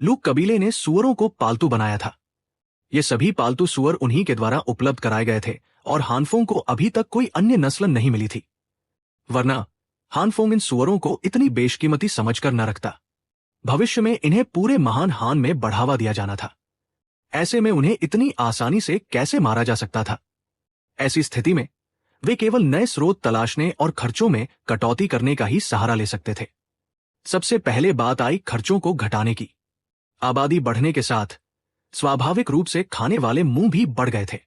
Look कबीले ने सूअरों को पालतू बनाया था। ये सभी पालतू सूअर उन्हीं के द्वारा उपलब्ध कराए गए थे और हानफोंग को अभी तक कोई अन्य नस्ल नहीं मिली थी, वरना हानफोंग इन सूअरों को इतनी बेशकीमती समझकर न रखता। भविष्य में इन्हें पूरे महान हान में बढ़ावा दिया जाना था। ऐसे में उन्हें इतनी आसानी से कैसे मारा जा सकता था? ऐसी स्थिति में वे केवल नए स्रोत तलाशने और खर्चों में कटौती करने का ही सहारा ले सकते थे। सबसे पहले बात आई खर्चों को घटाने की। आबादी बढ़ने के साथ स्वाभाविक रूप से खाने वाले मुंह भी बढ़ गए थे,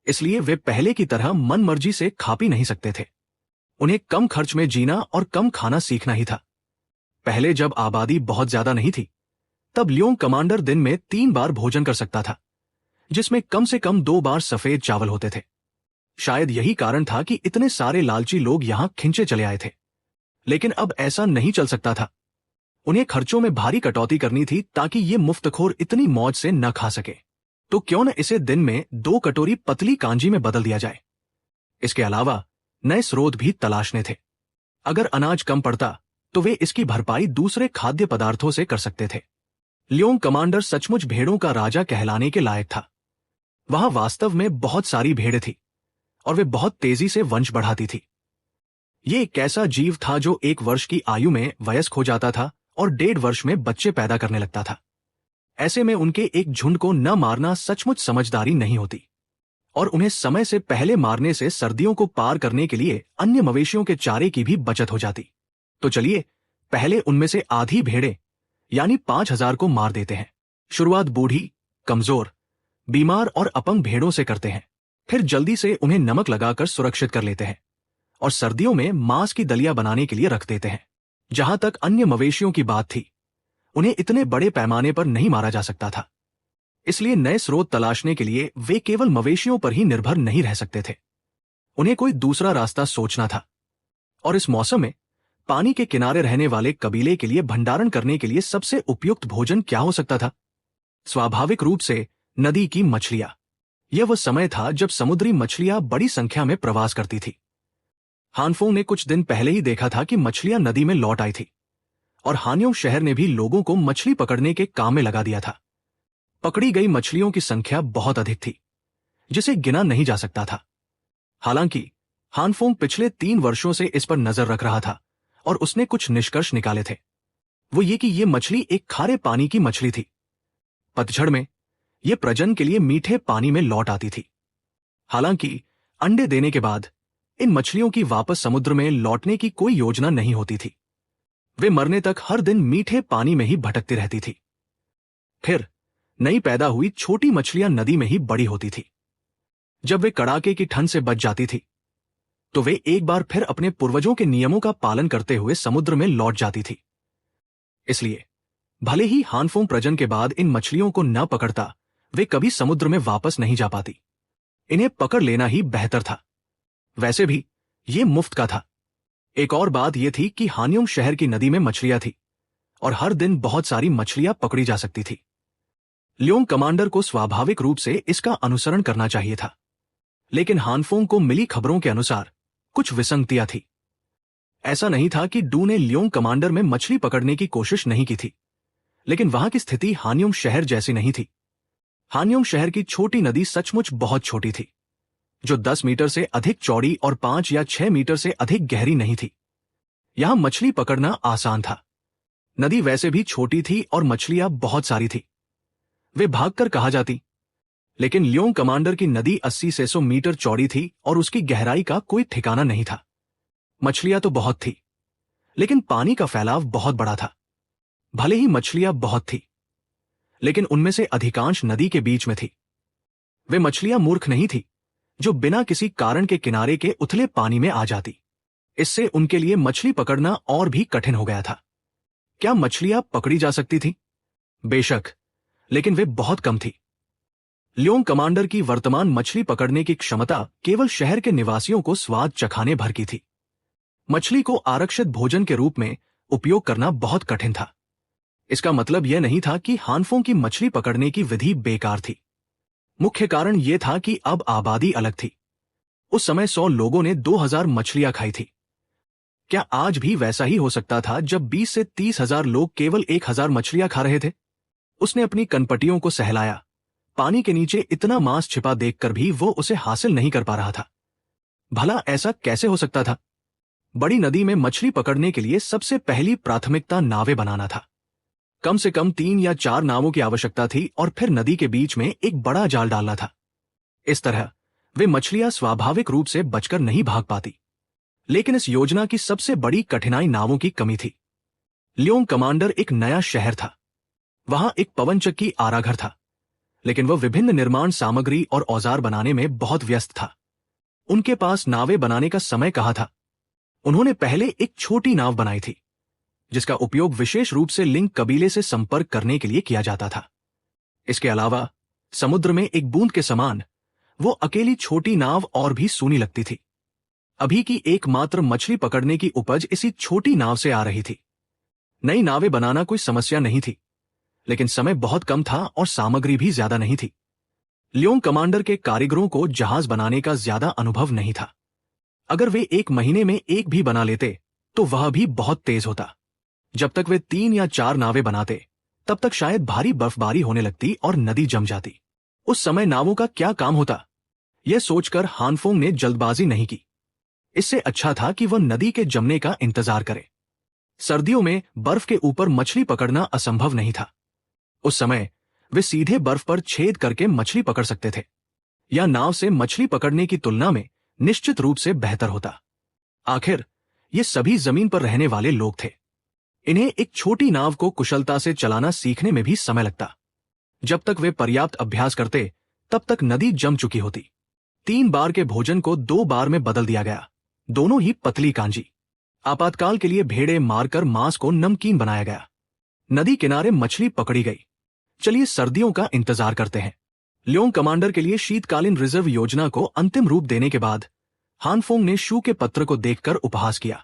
इसलिए वे पहले की तरह मनमर्जी से खा पी नहीं सकते थे। उन्हें कम खर्च में जीना और कम खाना सीखना ही था। पहले जब आबादी बहुत ज्यादा नहीं थी, तब लियोंग कमांडर दिन में 3 बार भोजन कर सकता था, जिसमें कम से कम 2 बार सफेद चावल होते थे। शायद यही कारण था कि इतने सारे लालची लोग यहां खिंचे चले आए थे। लेकिन अब ऐसा नहीं चल सकता था। उन्हें खर्चों में भारी कटौती करनी थी ताकि ये मुफ्तखोर इतनी मौज से न खा सके। तो क्यों न इसे दिन में 2 कटोरी पतली कांजी में बदल दिया जाए। इसके अलावा नए स्रोत भी तलाशने थे। अगर अनाज कम पड़ता तो वे इसकी भरपाई दूसरे खाद्य पदार्थों से कर सकते थे। लियोंग कमांडर सचमुच भेड़ों का राजा कहलाने के लायक था। वहां वास्तव में बहुत सारी भेड़ें थी और वे बहुत तेजी से वंश बढ़ाती थी। ये एक ऐसा जीव था जो 1 वर्ष की आयु में वयस्क हो जाता था और 1.5 वर्ष में बच्चे पैदा करने लगता था। ऐसे में उनके एक झुंड को न मारना सचमुच समझदारी नहीं होती, और उन्हें समय से पहले मारने से सर्दियों को पार करने के लिए अन्य मवेशियों के चारे की भी बचत हो जाती। तो चलिए पहले उनमें से आधी भेड़ें यानी 5000 को मार देते हैं। शुरुआत बूढ़ी, कमजोर, बीमार और अपंग भेड़ों से करते हैं। फिर जल्दी से उन्हें नमक लगाकर सुरक्षित कर लेते हैं और सर्दियों में मांस की दलिया बनाने के लिए रख देते हैं। जहां तक अन्य मवेशियों की बात थी, उन्हें इतने बड़े पैमाने पर नहीं मारा जा सकता था। इसलिए नए स्रोत तलाशने के लिए वे केवल मवेशियों पर ही निर्भर नहीं रह सकते थे। उन्हें कोई दूसरा रास्ता सोचना था। और इस मौसम में पानी के किनारे रहने वाले कबीले के लिए भंडारण करने के लिए सबसे उपयुक्त भोजन क्या हो सकता था? स्वाभाविक रूप से नदी की मछलियां। यह वह समय था जब समुद्री मछलियां बड़ी संख्या में प्रवास करती थी। हानफोंग ने कुछ दिन पहले ही देखा था कि मछलियां नदी में लौट आई थी, और हान्योंग शहर ने भी लोगों को मछली पकड़ने के काम में लगा दिया था। पकड़ी गई मछलियों की संख्या बहुत अधिक थी, जिसे गिना नहीं जा सकता था। हालांकि हानफोंग पिछले 3 वर्षों से इस पर नजर रख रहा था और उसने कुछ निष्कर्ष निकाले थे। वो ये कि ये मछली एक खारे पानी की मछली थी। पतझड़ में यह प्रजनन के लिए मीठे पानी में लौट आती थी। हालांकि अंडे देने के बाद इन मछलियों की वापस समुद्र में लौटने की कोई योजना नहीं होती थी। वे मरने तक हर दिन मीठे पानी में ही भटकती रहती थी। फिर नई पैदा हुई छोटी मछलियां नदी में ही बड़ी होती थी। जब वे कड़ाके की ठंड से बच जाती थी, तो वे एक बार फिर अपने पूर्वजों के नियमों का पालन करते हुए समुद्र में लौट जाती थी। इसलिए भले ही हानफोंग प्रजनन के बाद इन मछलियों को न पकड़ता, वे कभी समुद्र में वापस नहीं जा पाती। इन्हें पकड़ लेना ही बेहतर था। वैसे भी ये मुफ्त का था। एक और बात यह थी कि हान्योंग शहर की नदी में मछलियां थी और हर दिन बहुत सारी मछलियां पकड़ी जा सकती थी। लियोंग कमांडर को स्वाभाविक रूप से इसका अनुसरण करना चाहिए था, लेकिन हानफोंग को मिली खबरों के अनुसार कुछ विसंगतियां थी। ऐसा नहीं था कि डू ने लियोंग कमांडर में मछली पकड़ने की कोशिश नहीं की थी, लेकिन वहां की स्थिति हान्योंग शहर जैसी नहीं थी। हान्योंग शहर की छोटी नदी सचमुच बहुत छोटी थी, जो 10 मीटर से अधिक चौड़ी और 5 या 6 मीटर से अधिक गहरी नहीं थी। यहां मछली पकड़ना आसान था। नदी वैसे भी छोटी थी और मछलियां बहुत सारी थी। वे भागकर कहां जाती? लेकिन लियोंग कमांडर की नदी 80 से 100 मीटर चौड़ी थी और उसकी गहराई का कोई ठिकाना नहीं था। मछलियां तो बहुत थी, लेकिन पानी का फैलाव बहुत बड़ा था। भले ही मछलियां बहुत थी, लेकिन उनमें से अधिकांश नदी के बीच में थी। वे मछलियां मूर्ख नहीं थी जो बिना किसी कारण के किनारे के उथले पानी में आ जाती। इससे उनके लिए मछली पकड़ना और भी कठिन हो गया था। क्या मछलियां पकड़ी जा सकती थी? बेशक, लेकिन वे बहुत कम थी। लियोंग कमांडर की वर्तमान मछली पकड़ने की क्षमता केवल शहर के निवासियों को स्वाद चखाने भर की थी। मछली को आरक्षित भोजन के रूप में उपयोग करना बहुत कठिन था। इसका मतलब यह नहीं था कि हानफोंग की मछली पकड़ने की विधि बेकार थी। मुख्य कारण यह था कि अब आबादी अलग थी। उस समय 100 लोगों ने 2000 मछलियां खाई थी। क्या आज भी वैसा ही हो सकता था जब 20 से 30 हजार लोग केवल 1000 मछलियां खा रहे थे? उसने अपनी कनपटियों को सहलाया। पानी के नीचे इतना मांस छिपा देखकर भी वो उसे हासिल नहीं कर पा रहा था। भला ऐसा कैसे हो सकता था? बड़ी नदी में मछली पकड़ने के लिए सबसे पहली प्राथमिकता नावें बनाना था। कम से कम 3 या 4 नावों की आवश्यकता थी और फिर नदी के बीच में एक बड़ा जाल डालना था। इस तरह वे मछलियां स्वाभाविक रूप से बचकर नहीं भाग पाती। लेकिन इस योजना की सबसे बड़ी कठिनाई नावों की कमी थी। लियोंग कमांडर एक नया शहर था। वहां एक पवनचक्की आराघर था, लेकिन वह विभिन्न निर्माण सामग्री और औजार बनाने में बहुत व्यस्त था। उनके पास नावें बनाने का समय कहाँ था। उन्होंने पहले एक छोटी नाव बनाई थी, जिसका उपयोग विशेष रूप से लिंग कबीले से संपर्क करने के लिए किया जाता था। इसके अलावा समुद्र में एक बूंद के समान वो अकेली छोटी नाव और भी सूनी लगती थी। अभी की एकमात्र मछली पकड़ने की उपज इसी छोटी नाव से आ रही थी। नई नावें बनाना कोई समस्या नहीं थी, लेकिन समय बहुत कम था और सामग्री भी ज्यादा नहीं थी। लियोंग कमांडर के कारीगरों को जहाज बनाने का ज्यादा अनुभव नहीं था। अगर वे 1 महीने में एक भी बना लेते तो वह भी बहुत तेज होता। जब तक वे 3 या 4 नावें बनाते, तब तक शायद भारी बर्फबारी होने लगती और नदी जम जाती। उस समय नावों का क्या काम होता, यह सोचकर हानफोंग ने जल्दबाजी नहीं की। इससे अच्छा था कि वह नदी के जमने का इंतजार करे। सर्दियों में बर्फ के ऊपर मछली पकड़ना असंभव नहीं था। उस समय वे सीधे बर्फ पर छेद करके मछली पकड़ सकते थे, या नाव से मछली पकड़ने की तुलना में निश्चित रूप से बेहतर होता। आखिर ये सभी जमीन पर रहने वाले लोग थे। इन्हें एक छोटी नाव को कुशलता से चलाना सीखने में भी समय लगता। जब तक वे पर्याप्त अभ्यास करते, तब तक नदी जम चुकी होती। 3 बार के भोजन को 2 बार में बदल दिया गया, दोनों ही पतली कांजी। आपातकाल के लिए भेड़े मारकर मांस को नमकीन बनाया गया। नदी किनारे मछली पकड़ी गई। चलिए सर्दियों का इंतजार करते हैं। लियोंग कमांडर के लिए शीतकालीन रिजर्व योजना को अंतिम रूप देने के बाद हानफोंग ने शू के पत्र को देखकर उपहास किया।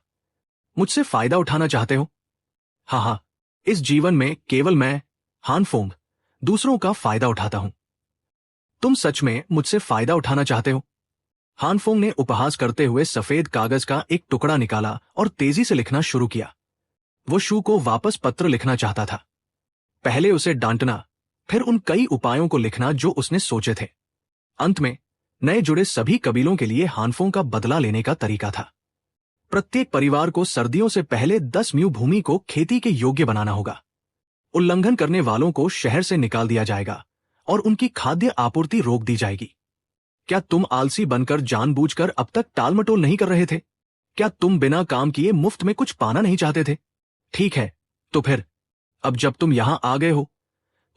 मुझसे फायदा उठाना चाहते हो? हाँ, इस जीवन में केवल मैं, हानफोंग, दूसरों का फायदा उठाता हूं। तुम सच में मुझसे फायदा उठाना चाहते हो? हानफोंग ने उपहास करते हुए सफेद कागज का एक टुकड़ा निकाला और तेजी से लिखना शुरू किया। वो शू को वापस पत्र लिखना चाहता था। पहले उसे डांटना, फिर उन कई उपायों को लिखना जो उसने सोचे थे। अंत में नए जुड़े सभी कबीलों के लिए हानफोंग का बदला लेने का तरीका था। प्रत्येक परिवार को सर्दियों से पहले 10 म्यू भूमि को खेती के योग्य बनाना होगा। उल्लंघन करने वालों को शहर से निकाल दिया जाएगा और उनकी खाद्य आपूर्ति रोक दी जाएगी। क्या तुम आलसी बनकर जानबूझकर अब तक टालमटोल नहीं कर रहे थे? क्या तुम बिना काम किए मुफ्त में कुछ पाना नहीं चाहते थे? ठीक है, तो फिर अब जब तुम यहां आ गए हो,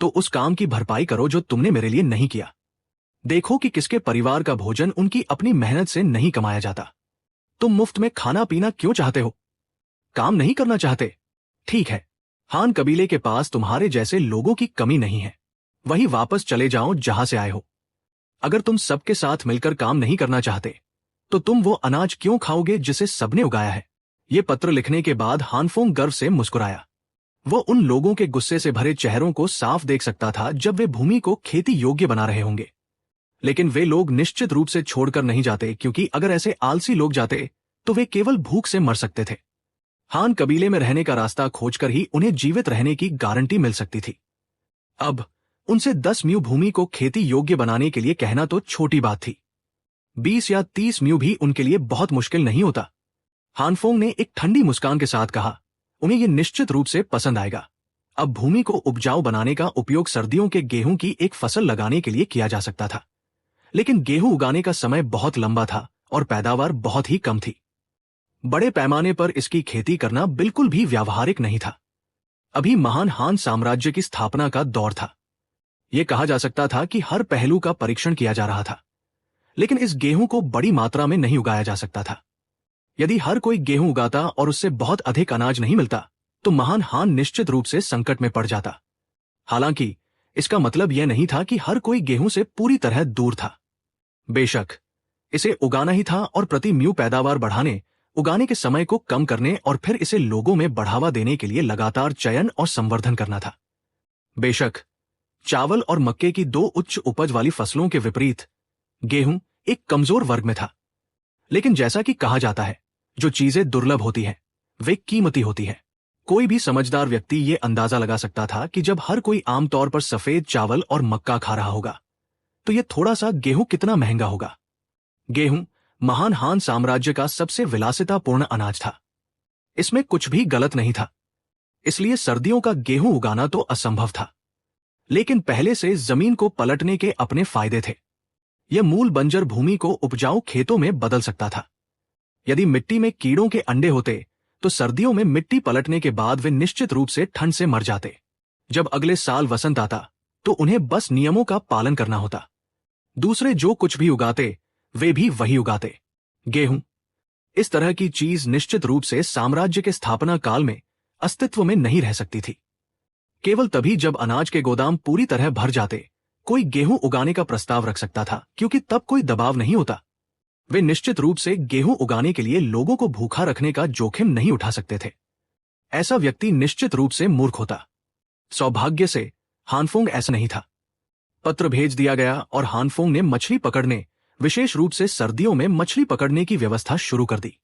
तो उस काम की भरपाई करो जो तुमने मेरे लिए नहीं किया। देखो कि किसके परिवार का भोजन उनकी अपनी मेहनत से नहीं कमाया जाता। तुम मुफ्त में खाना पीना क्यों चाहते हो? काम नहीं करना चाहते? ठीक है, हान कबीले के पास तुम्हारे जैसे लोगों की कमी नहीं है। वहीं वापस चले जाओ जहां से आए हो। अगर तुम सबके साथ मिलकर काम नहीं करना चाहते, तो तुम वो अनाज क्यों खाओगे जिसे सबने उगाया है? ये पत्र लिखने के बाद हानफोंग गर्व से मुस्कुराया। वो उन लोगों के गुस्से से भरे चेहरों को साफ देख सकता था जब वे भूमि को खेती योग्य बना रहे होंगे। लेकिन वे लोग निश्चित रूप से छोड़कर नहीं जाते, क्योंकि अगर ऐसे आलसी लोग जाते तो वे केवल भूख से मर सकते थे। हान कबीले में रहने का रास्ता खोजकर ही उन्हें जीवित रहने की गारंटी मिल सकती थी। अब उनसे 10 म्यू भूमि को खेती योग्य बनाने के लिए कहना तो छोटी बात थी। 20 या 30 म्यू भी उनके लिए बहुत मुश्किल नहीं होता। हानफोंग ने एक ठंडी मुस्कान के साथ कहा, उन्हें यह निश्चित रूप से पसंद आएगा। अब भूमि को उपजाऊ बनाने का उपयोग सर्दियों के गेहूं की एक फसल लगाने के लिए किया जा सकता था, लेकिन गेहूं उगाने का समय बहुत लंबा था और पैदावार बहुत ही कम थी। बड़े पैमाने पर इसकी खेती करना बिल्कुल भी व्यावहारिक नहीं था। अभी महान हान साम्राज्य की स्थापना का दौर था। यह कहा जा सकता था कि हर पहलू का परीक्षण किया जा रहा था, लेकिन इस गेहूं को बड़ी मात्रा में नहीं उगाया जा सकता था। यदि हर कोई गेहूं उगाता और उससे बहुत अधिक अनाज नहीं मिलता, तो महान हान निश्चित रूप से संकट में पड़ जाता। हालांकि इसका मतलब यह नहीं था कि हर कोई गेहूं से पूरी तरह दूर था। बेशक इसे उगाना ही था और प्रति म्यू पैदावार बढ़ाने, उगाने के समय को कम करने और फिर इसे लोगों में बढ़ावा देने के लिए लगातार चयन और संवर्धन करना था। बेशक चावल और मक्के की 2 उच्च उपज वाली फसलों के विपरीत गेहूं एक कमजोर वर्ग में था। लेकिन जैसा कि कहा जाता है, जो चीजें दुर्लभ होती हैं वे कीमती होती हैं। कोई भी समझदार व्यक्ति ये अंदाजा लगा सकता था कि जब हर कोई आमतौर पर सफेद चावल और मक्का खा रहा होगा तो ये थोड़ा सा गेहूं कितना महंगा होगा। गेहूं महान हान साम्राज्य का सबसे विलासितापूर्ण अनाज था। इसमें कुछ भी गलत नहीं था, इसलिए सर्दियों का गेहूं उगाना तो असंभव था। लेकिन पहले से जमीन को पलटने के अपने फायदे थे। यह मूल बंजर भूमि को उपजाऊ खेतों में बदल सकता था। यदि मिट्टी में कीड़ों के अंडे होते तो सर्दियों में मिट्टी पलटने के बाद वे निश्चित रूप से ठंड से मर जाते। जब अगले साल वसंत आता तो उन्हें बस नियमों का पालन करना होता। दूसरे जो कुछ भी उगाते वे भी वही उगाते। गेहूं इस तरह की चीज निश्चित रूप से साम्राज्य के स्थापना काल में अस्तित्व में नहीं रह सकती थी। केवल तभी जब अनाज के गोदाम पूरी तरह भर जाते कोई गेहूं उगाने का प्रस्ताव रख सकता था, क्योंकि तब कोई दबाव नहीं होता। वे निश्चित रूप से गेहूं उगाने के लिए लोगों को भूखा रखने का जोखिम नहीं उठा सकते थे। ऐसा व्यक्ति निश्चित रूप से मूर्ख होता। सौभाग्य से हानफोंग ऐसा नहीं था। पत्र भेज दिया गया और हानफोंग ने मछली पकड़ने, विशेष रूप से सर्दियों में मछली पकड़ने की व्यवस्था शुरू कर दी।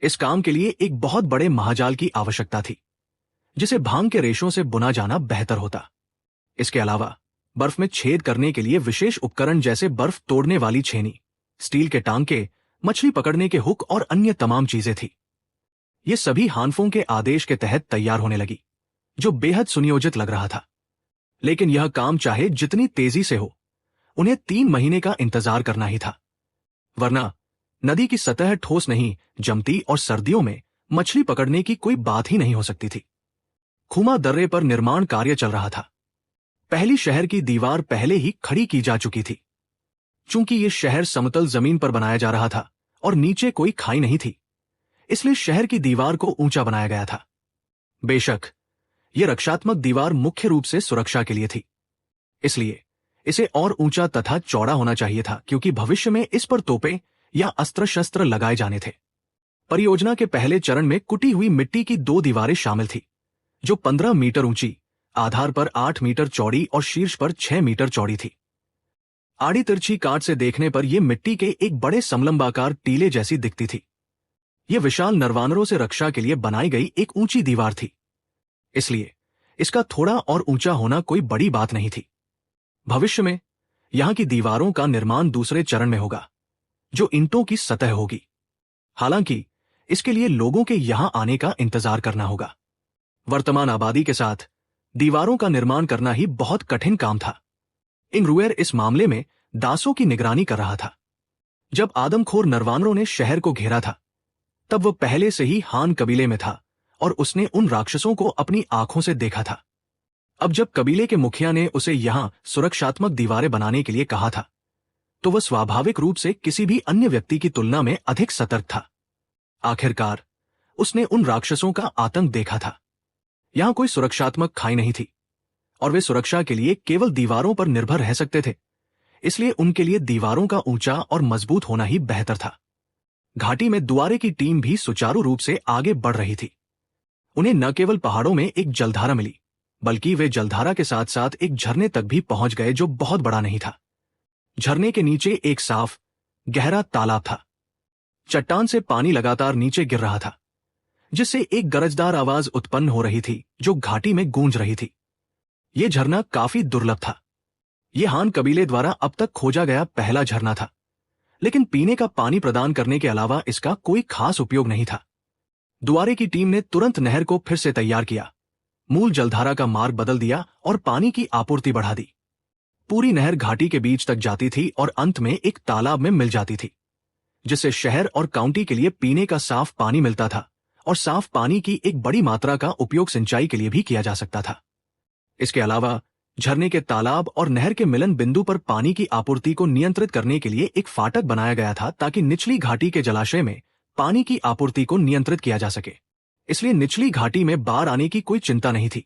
इस काम के लिए एक बहुत बड़े महाजाल की आवश्यकता थी, जिसे भांग के रेशों से बुना जाना बेहतर होता। इसके अलावा बर्फ में छेद करने के लिए विशेष उपकरण जैसे बर्फ तोड़ने वाली छेनी, स्टील के टांके, मछली पकड़ने के हुक और अन्य तमाम चीजें थी। ये सभी हानफोंग के आदेश के तहत तैयार होने लगी, जो बेहद सुनियोजित लग रहा था। लेकिन यह काम चाहे जितनी तेजी से हो, उन्हें 3 महीने का इंतजार करना ही था, वरना नदी की सतह ठोस नहीं जमती और सर्दियों में मछली पकड़ने की कोई बात ही नहीं हो सकती थी। खुमा दर्रे पर निर्माण कार्य चल रहा था। पहली शहर की दीवार पहले ही खड़ी की जा चुकी थी। चूंकि यह शहर समतल जमीन पर बनाया जा रहा था और नीचे कोई खाई नहीं थी, इसलिए शहर की दीवार को ऊंचा बनाया गया था। बेशक यह रक्षात्मक दीवार मुख्य रूप से सुरक्षा के लिए थी, इसलिए इसे और ऊंचा तथा चौड़ा होना चाहिए था, क्योंकि भविष्य में इस पर तोपें या अस्त्र शस्त्र लगाए जाने थे। परियोजना के पहले चरण में कुटी हुई मिट्टी की 2 दीवारें शामिल थी, जो 15 मीटर ऊंची, आधार पर 8 मीटर चौड़ी और शीर्ष पर 6 मीटर चौड़ी थी। आड़ी तिरछी काट से देखने पर यह मिट्टी के एक बड़े समलंबाकार टीले जैसी दिखती थी। यह विशाल नरवानरों से रक्षा के लिए बनाई गई एक ऊंची दीवार थी, इसलिए इसका थोड़ा और ऊंचा होना कोई बड़ी बात नहीं थी। भविष्य में यहां की दीवारों का निर्माण दूसरे चरण में होगा, जो ईंटों की सतह होगी। हालांकि इसके लिए लोगों के यहां आने का इंतजार करना होगा। वर्तमान आबादी के साथ दीवारों का निर्माण करना ही बहुत कठिन काम था। इंग्रुएर इस मामले में दासों की निगरानी कर रहा था। जब आदमखोर नरवानरों ने शहर को घेरा था, तब वह पहले से ही हान कबीले में था और उसने उन राक्षसों को अपनी आंखों से देखा था। अब जब कबीले के मुखिया ने उसे यहां सुरक्षात्मक दीवारें बनाने के लिए कहा था, तो वह स्वाभाविक रूप से किसी भी अन्य व्यक्ति की तुलना में अधिक सतर्क था। आखिरकार उसने उन राक्षसों का आतंक देखा था। यहां कोई सुरक्षात्मक खाई नहीं थी और वे सुरक्षा के लिए केवल दीवारों पर निर्भर रह सकते थे, इसलिए उनके लिए दीवारों का ऊंचा और मजबूत होना ही बेहतर था। घाटी में दुआरे की टीम भी सुचारू रूप से आगे बढ़ रही थी। उन्हें न केवल पहाड़ों में एक जलधारा मिली, बल्कि वे जलधारा के साथ साथ एक झरने तक भी पहुंच गए, जो बहुत बड़ा नहीं था। झरने के नीचे एक साफ गहरा तालाब था। चट्टान से पानी लगातार नीचे गिर रहा था, जिससे एक गरजदार आवाज उत्पन्न हो रही थी जो घाटी में गूंज रही थी। यह झरना काफी दुर्लभ था। यह हान कबीले द्वारा अब तक खोजा गया पहला झरना था, लेकिन पीने का पानी प्रदान करने के अलावा इसका कोई खास उपयोग नहीं था। दुआरे की टीम ने तुरंत नहर को फिर से तैयार किया, मूल जलधारा का मार्ग बदल दिया और पानी की आपूर्ति बढ़ा दी। पूरी नहर घाटी के बीच तक जाती थी और अंत में एक तालाब में मिल जाती थी, जिससे शहर और काउंटी के लिए पीने का साफ पानी मिलता था और साफ पानी की एक बड़ी मात्रा का उपयोग सिंचाई के लिए भी किया जा सकता था। इसके अलावा झरने के तालाब और नहर के मिलन बिंदु पर पानी की आपूर्ति को नियंत्रित करने के लिए एक फाटक बनाया गया था, ताकि निचली घाटी के जलाशय में पानी की आपूर्ति को नियंत्रित किया जा सके। इसलिए निचली घाटी में बाढ़ आने की कोई चिंता नहीं थी।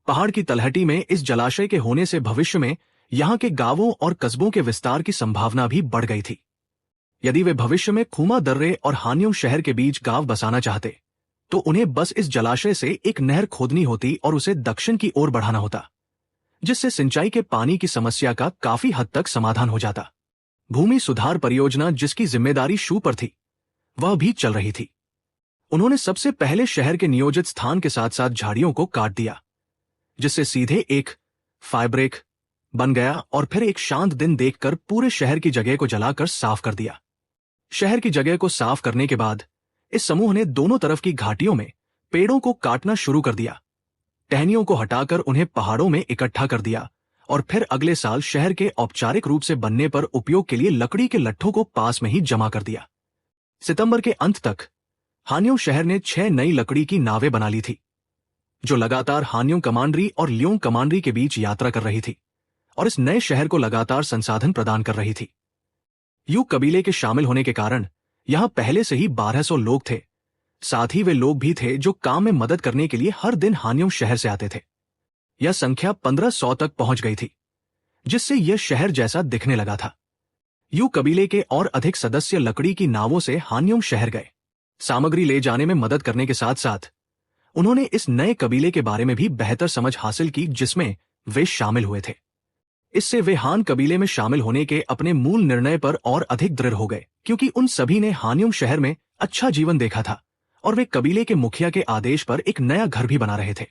पहाड़ की तलहटी में इस जलाशय के होने से भविष्य में यहां के गांवों और कस्बों के विस्तार की संभावना भी बढ़ गई थी। यदि वे भविष्य में खुमा दर्रे और हान्योंग शहर के बीच गांव बसाना चाहते, तो उन्हें बस इस जलाशय से एक नहर खोदनी होती और उसे दक्षिण की ओर बढ़ाना होता, जिससे सिंचाई के पानी की समस्या का काफी हद तक समाधान हो जाता। भूमि सुधार परियोजना, जिसकी जिम्मेदारी शू पर थी, वह भी चल रही थी। उन्होंने सबसे पहले शहर के नियोजित स्थान के साथ साथ झाड़ियों को काट दिया, जिससे सीधे एक फायरब्रेक बन गया और फिर एक शांत दिन देखकर पूरे शहर की जगह को जलाकर साफ कर दिया। शहर की जगह को साफ करने के बाद इस समूह ने दोनों तरफ की घाटियों में पेड़ों को काटना शुरू कर दिया, टहनियों को हटाकर उन्हें पहाड़ों में इकट्ठा कर दिया और फिर अगले साल शहर के औपचारिक रूप से बनने पर उपयोग के लिए लकड़ी के लट्ठों को पास में ही जमा कर दिया। सितंबर के अंत तक हानियों शहर ने 6 नई लकड़ी की नावें बना ली थी, जो लगातार हानियों कमांडरी और लियोंग कमांडरी के बीच यात्रा कर रही थी और इस नए शहर को लगातार संसाधन प्रदान कर रही थी। यू कबीले के शामिल होने के कारण यहां पहले से ही 1200 लोग थे। साथ ही वे लोग भी थे जो काम में मदद करने के लिए हर दिन हानियों शहर से आते थे। यह संख्या 1500 तक पहुंच गई थी, जिससे यह शहर जैसा दिखने लगा था। यू कबीले के और अधिक सदस्य लकड़ी की नावों से हानियों शहर गए, सामग्री ले जाने में मदद करने के साथ साथ उन्होंने इस नए कबीले के बारे में भी बेहतर समझ हासिल की जिसमें वे शामिल हुए थे। इससे वे हान कबीले में शामिल होने के अपने मूल निर्णय पर और अधिक दृढ़ हो गए, क्योंकि उन सभी ने हानियों शहर में अच्छा जीवन देखा था और वे कबीले के मुखिया के आदेश पर एक नया घर भी बना रहे थे।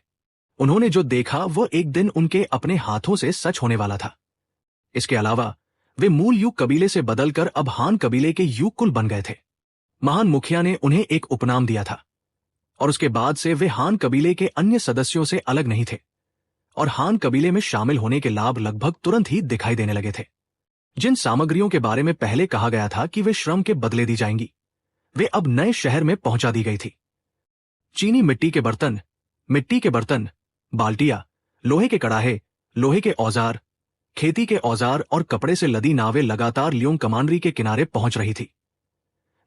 उन्होंने जो देखा वह एक दिन उनके अपने हाथों से सच होने वाला था। इसके अलावा वे मूल यू कबीले से बदलकर अब हान कबीले के यू कुल बन गए थे। महान मुखिया ने उन्हें एक उपनाम दिया था और उसके बाद से वे हान कबीले के अन्य सदस्यों से अलग नहीं थे और हान कबीले में शामिल होने के लाभ लगभग तुरंत ही दिखाई देने लगे थे। जिन सामग्रियों के बारे में पहले कहा गया था कि वे श्रम के बदले दी जाएंगी, वे अब नए शहर में पहुंचा दी गई थी। चीनी मिट्टी के बर्तन, बाल्टियां, लोहे के कड़ाहे, लोहे के औजार, खेती के औजार और कपड़े से लदी नावें लगातार लियोंग कमांडरी के किनारे पहुंच रही थी,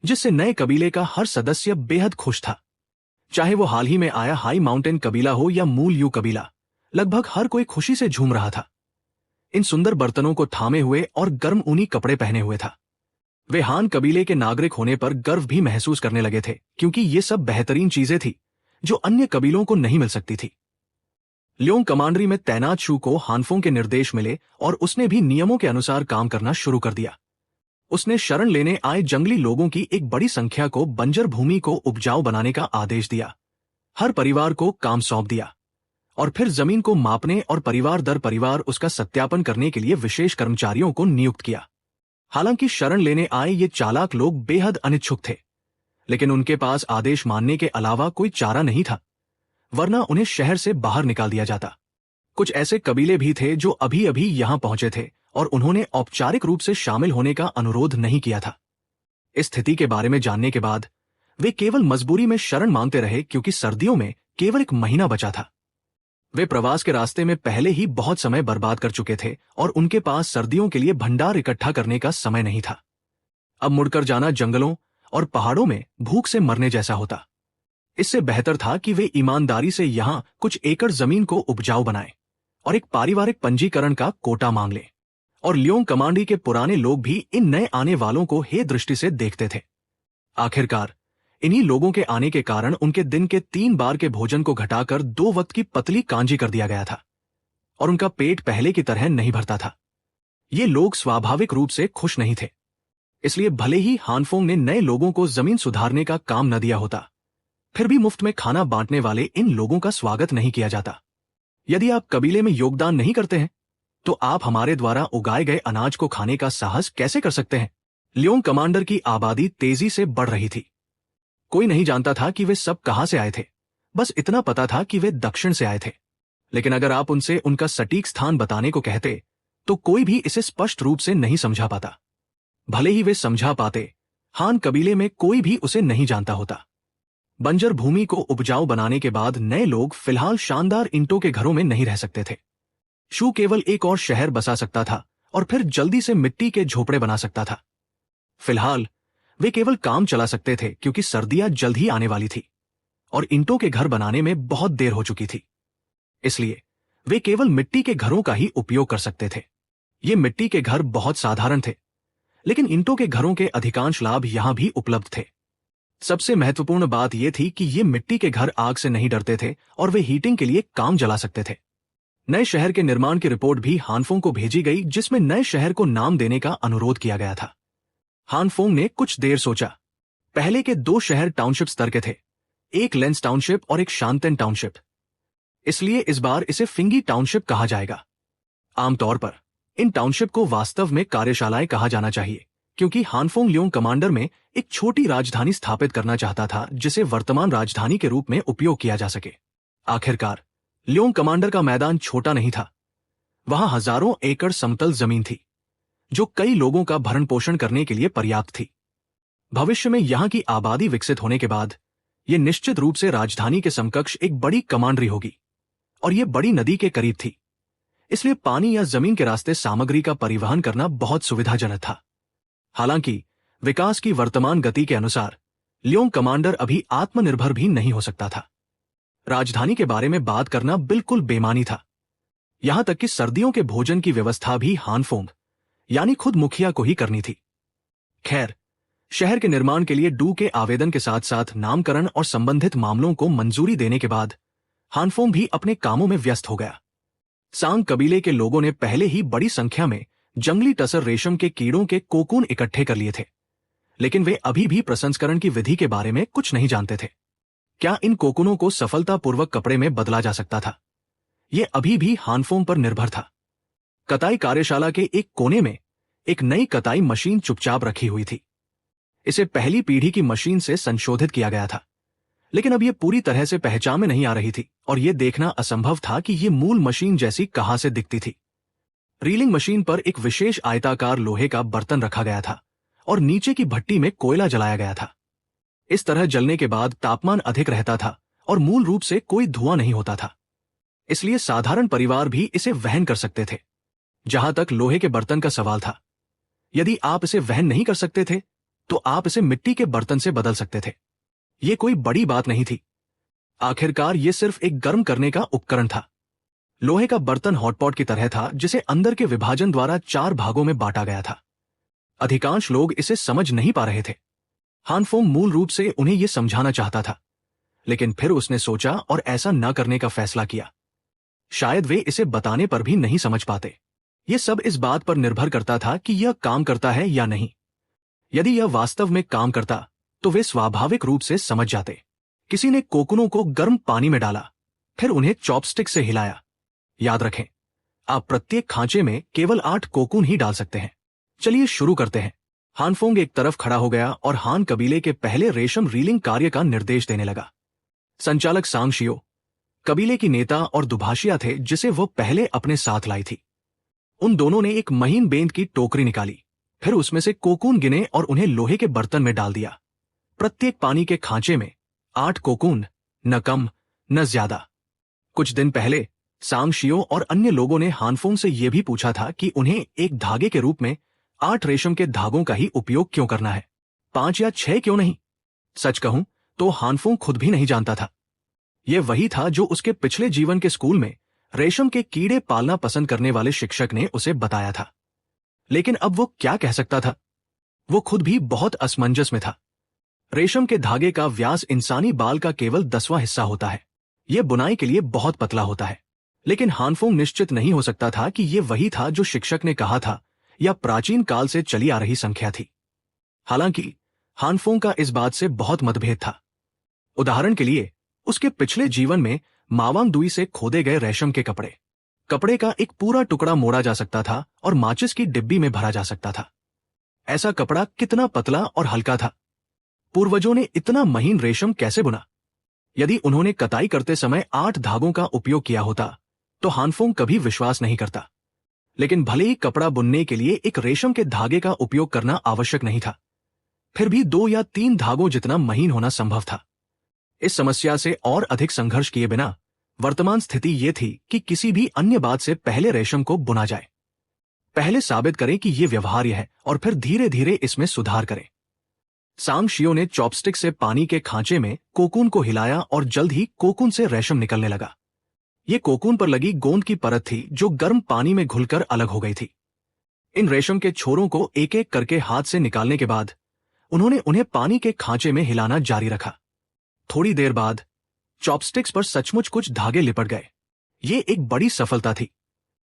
जिससे नए कबीले का हर सदस्य बेहद खुश था। चाहे वो हाल ही में आया हाई माउंटेन कबीला हो या मूल यू कबीला, लगभग हर कोई खुशी से झूम रहा था। इन सुंदर बर्तनों को थामे हुए और गर्म ऊनी कपड़े पहने हुए था। वे हान कबीले के नागरिक होने पर गर्व भी महसूस करने लगे थे, क्योंकि ये सब बेहतरीन चीजें थी जो अन्य कबीलों को नहीं मिल सकती थी। लियोंग कमांडरी में तैनात शू को हानफोंग के निर्देश मिले और उसने भी नियमों के अनुसार काम करना शुरू कर दिया। उसने शरण लेने आए जंगली लोगों की एक बड़ी संख्या को बंजर भूमि को उपजाऊ बनाने का आदेश दिया, हर परिवार को काम सौंप दिया और फिर जमीन को मापने और परिवार दर परिवार उसका सत्यापन करने के लिए विशेष कर्मचारियों को नियुक्त किया। हालांकि शरण लेने आए ये चालाक लोग बेहद अनिच्छुक थे, लेकिन उनके पास आदेश मानने के अलावा कोई चारा नहीं था, वरना उन्हें शहर से बाहर निकाल दिया जाता। कुछ ऐसे कबीले भी थे जो अभी अभी यहां पहुंचे थे और उन्होंने औपचारिक रूप से शामिल होने का अनुरोध नहीं किया था। इस स्थिति के बारे में जानने के बाद वे केवल मजबूरी में शरण मांगते रहे, क्योंकि सर्दियों में केवल 1 महीना बचा था। वे प्रवास के रास्ते में पहले ही बहुत समय बर्बाद कर चुके थे और उनके पास सर्दियों के लिए भंडार इकट्ठा करने का समय नहीं था। अब मुड़कर जाना जंगलों और पहाड़ों में भूख से मरने जैसा होता। इससे बेहतर था कि वे ईमानदारी से यहां कुछ एकड़ जमीन को उपजाऊ बनाएं और एक पारिवारिक पंजीकरण का कोटा मांग लें। और लियोंग कमांडरी के पुराने लोग भी इन नए आने वालों को हे दृष्टि से देखते थे। आखिरकार इन्हीं लोगों के आने के कारण उनके दिन के 3 बार के भोजन को घटाकर 2 वक्त की पतली कांजी कर दिया गया था और उनका पेट पहले की तरह नहीं भरता था। ये लोग स्वाभाविक रूप से खुश नहीं थे, इसलिए भले ही हानफोंग ने नए लोगों को जमीन सुधारने का काम न दिया होता, फिर भी मुफ्त में खाना बांटने वाले इन लोगों का स्वागत नहीं किया जाता। यदि आप कबीले में योगदान नहीं करते हैं तो आप हमारे द्वारा उगाए गए अनाज को खाने का साहस कैसे कर सकते हैं? लियोंग कमांडर की आबादी तेजी से बढ़ रही थी। कोई नहीं जानता था कि वे सब कहां से आए थे, बस इतना पता था कि वे दक्षिण से आए थे। लेकिन अगर आप उनसे उनका सटीक स्थान बताने को कहते तो कोई भी इसे स्पष्ट रूप से नहीं समझा पाता। भले ही वे समझा पाते, हान कबीले में कोई भी उसे नहीं जानता होता। बंजर भूमि को उपजाऊ बनाने के बाद नए लोग फिलहाल शानदार ईंटों के घरों में नहीं रह सकते थे। शू केवल एक और शहर बसा सकता था और फिर जल्दी से मिट्टी के झोपड़े बना सकता था। फिलहाल वे केवल काम चला सकते थे, क्योंकि सर्दियां जल्द ही आने वाली थी और ईंटों के घर बनाने में बहुत देर हो चुकी थी। इसलिए वे केवल मिट्टी के घरों का ही उपयोग कर सकते थे। ये मिट्टी के घर बहुत साधारण थे, लेकिन ईंटों के घरों के अधिकांश लाभ यहां भी उपलब्ध थे। सबसे महत्वपूर्ण बात यह थी कि ये मिट्टी के घर आग से नहीं डरते थे और वे हीटिंग के लिए काम जला सकते थे। नए शहर के निर्माण की रिपोर्ट भी हानफोंग को भेजी गई, जिसमें नए शहर को नाम देने का अनुरोध किया गया था। हानफोंग ने कुछ देर सोचा। पहले के 2 शहर टाउनशिप स्तर के थे, एक लेंस टाउनशिप और एक शांतेन टाउनशिप। इसलिए इस बार इसे फिंगी टाउनशिप कहा जाएगा। आमतौर पर इन टाउनशिप को वास्तव में कार्यशालाएं कहा जाना चाहिए, क्योंकि हानफोंग लियोंग कमांडर में एक छोटी राजधानी स्थापित करना चाहता था जिसे वर्तमान राजधानी के रूप में उपयोग किया जा सके। आखिरकार लियोंग कमांडर का मैदान छोटा नहीं था। वहां हजारों एकड़ समतल जमीन थी जो कई लोगों का भरण पोषण करने के लिए पर्याप्त थी। भविष्य में यहां की आबादी विकसित होने के बाद यह निश्चित रूप से राजधानी के समकक्ष एक बड़ी कमांडरी होगी, और यह बड़ी नदी के करीब थी, इसलिए पानी या जमीन के रास्ते सामग्री का परिवहन करना बहुत सुविधाजनक था। हालांकि विकास की वर्तमान गति के अनुसार लियोंग कमांडर अभी आत्मनिर्भर भी नहीं हो सकता था। राजधानी के बारे में बात करना बिल्कुल बेमानी था। यहां तक कि सर्दियों के भोजन की व्यवस्था भी हानफोंग यानी खुद मुखिया को ही करनी थी। खैर, शहर के निर्माण के लिए डू के आवेदन के साथ साथ नामकरण और संबंधित मामलों को मंजूरी देने के बाद हानफोंग भी अपने कामों में व्यस्त हो गया। सांग कबीले के लोगों ने पहले ही बड़ी संख्या में जंगली टसर रेशम के कीड़ों के कोकून इकट्ठे कर लिए थे, लेकिन वे अभी भी प्रसंस्करण की विधि के बारे में कुछ नहीं जानते थे। क्या इन कोकूनों को सफलतापूर्वक कपड़े में बदला जा सकता था? यह अभी भी हानफोंग पर निर्भर था। कताई कार्यशाला के एक कोने में एक नई कताई मशीन चुपचाप रखी हुई थी। इसे पहली पीढ़ी की मशीन से संशोधित किया गया था, लेकिन अब यह पूरी तरह से पहचान में नहीं आ रही थी और यह देखना असंभव था कि यह मूल मशीन जैसी कहां से दिखती थी। रीलिंग मशीन पर एक विशेष आयताकार लोहे का बर्तन रखा गया था और नीचे की भट्टी में कोयला जलाया गया था। इस तरह जलने के बाद तापमान अधिक रहता था और मूल रूप से कोई धुआं नहीं होता था, इसलिए साधारण परिवार भी इसे वहन कर सकते थे। जहां तक लोहे के बर्तन का सवाल था, यदि आप इसे वहन नहीं कर सकते थे तो आप इसे मिट्टी के बर्तन से बदल सकते थे। यह कोई बड़ी बात नहीं थी। आखिरकार यह सिर्फ एक गर्म करने का उपकरण था। लोहे का बर्तन हॉटपॉट की तरह था जिसे अंदर के विभाजन द्वारा 4 भागों में बांटा गया था। अधिकांश लोग इसे समझ नहीं पा रहे थे। हानफोंग मूल रूप से उन्हें यह समझाना चाहता था, लेकिन फिर उसने सोचा और ऐसा न करने का फैसला किया। शायद वे इसे बताने पर भी नहीं समझ पाते। यह सब इस बात पर निर्भर करता था कि यह काम करता है या नहीं। यदि यह वास्तव में काम करता तो वे स्वाभाविक रूप से समझ जाते। किसी ने कोकूनों को गर्म पानी में डाला, फिर उन्हें चॉपस्टिक से हिलाया। याद रखें, आप प्रत्येक खांचे में केवल 8 कोकून ही डाल सकते हैं। चलिए शुरू करते हैं। हानफोंग एक तरफ खड़ा हो गया और हान कबीले के पहले रेशम रीलिंग कार्य का निर्देश देने लगा। संचालक सांग शियो कबीले की नेता और दुभाषिया थे जिसे वो पहले अपने साथ लाई थी। उन दोनों ने एक महीन बेंत की टोकरी निकाली, फिर उसमें से कोकून गिने और उन्हें लोहे के बर्तन में डाल दिया। प्रत्येक पानी के खांचे में 8 कोकून, न कम न ज्यादा। कुछ दिन पहले सांग शियो और अन्य लोगों ने हानफोंग से यह भी पूछा था कि उन्हें एक धागे के रूप में 8 रेशम के धागों का ही उपयोग क्यों करना है, 5 या 6 क्यों नहीं? सच कहूं तो हानफोंग खुद भी नहीं जानता था। यह वही था जो उसके पिछले जीवन के स्कूल में रेशम के कीड़े पालना पसंद करने वाले शिक्षक ने उसे बताया था। लेकिन अब वो क्या कह सकता था? वो खुद भी बहुत असमंजस में था। रेशम के धागे का व्यास इंसानी बाल का केवल 10वां हिस्सा होता है। यह बुनाई के लिए बहुत पतला होता है। लेकिन हानफोंग निश्चित नहीं हो सकता था कि यह वही था जो शिक्षक ने कहा था या प्राचीन काल से चली आ रही संख्या थी। हालांकि हानफोंग का इस बात से बहुत मतभेद था। उदाहरण के लिए उसके पिछले जीवन में मावांग दुई से खोदे गए रेशम के कपड़े का एक पूरा टुकड़ा मोड़ा जा सकता था और माचिस की डिब्बी में भरा जा सकता था। ऐसा कपड़ा कितना पतला और हल्का था। पूर्वजों ने इतना महीन रेशम कैसे बुना? यदि उन्होंने कताई करते समय 8 धागों का उपयोग किया होता तो हानफोंग कभी विश्वास नहीं करता। लेकिन भले ही कपड़ा बुनने के लिए एक रेशम के धागे का उपयोग करना आवश्यक नहीं था, फिर भी 2 या 3 धागों जितना महीन होना संभव था। इस समस्या से और अधिक संघर्ष किए बिना वर्तमान स्थिति ये थी कि किसी भी अन्य बात से पहले रेशम को बुना जाए। पहले साबित करें कि यह व्यवहार्य है और फिर धीरे धीरे इसमें सुधार करें। सांग शियो ने चॉपस्टिक से पानी के खांचे में कोकून को हिलाया और जल्द ही कोकून से रेशम निकलने लगा। यह कोकून पर लगी गोंद की परत थी जो गर्म पानी में घुलकर अलग हो गई थी। इन रेशम के छोरों को एक एक करके हाथ से निकालने के बाद उन्होंने उन्हें पानी के खांचे में हिलाना जारी रखा। थोड़ी देर बाद चॉपस्टिक्स पर सचमुच कुछ धागे लिपट गए। ये एक बड़ी सफलता थी।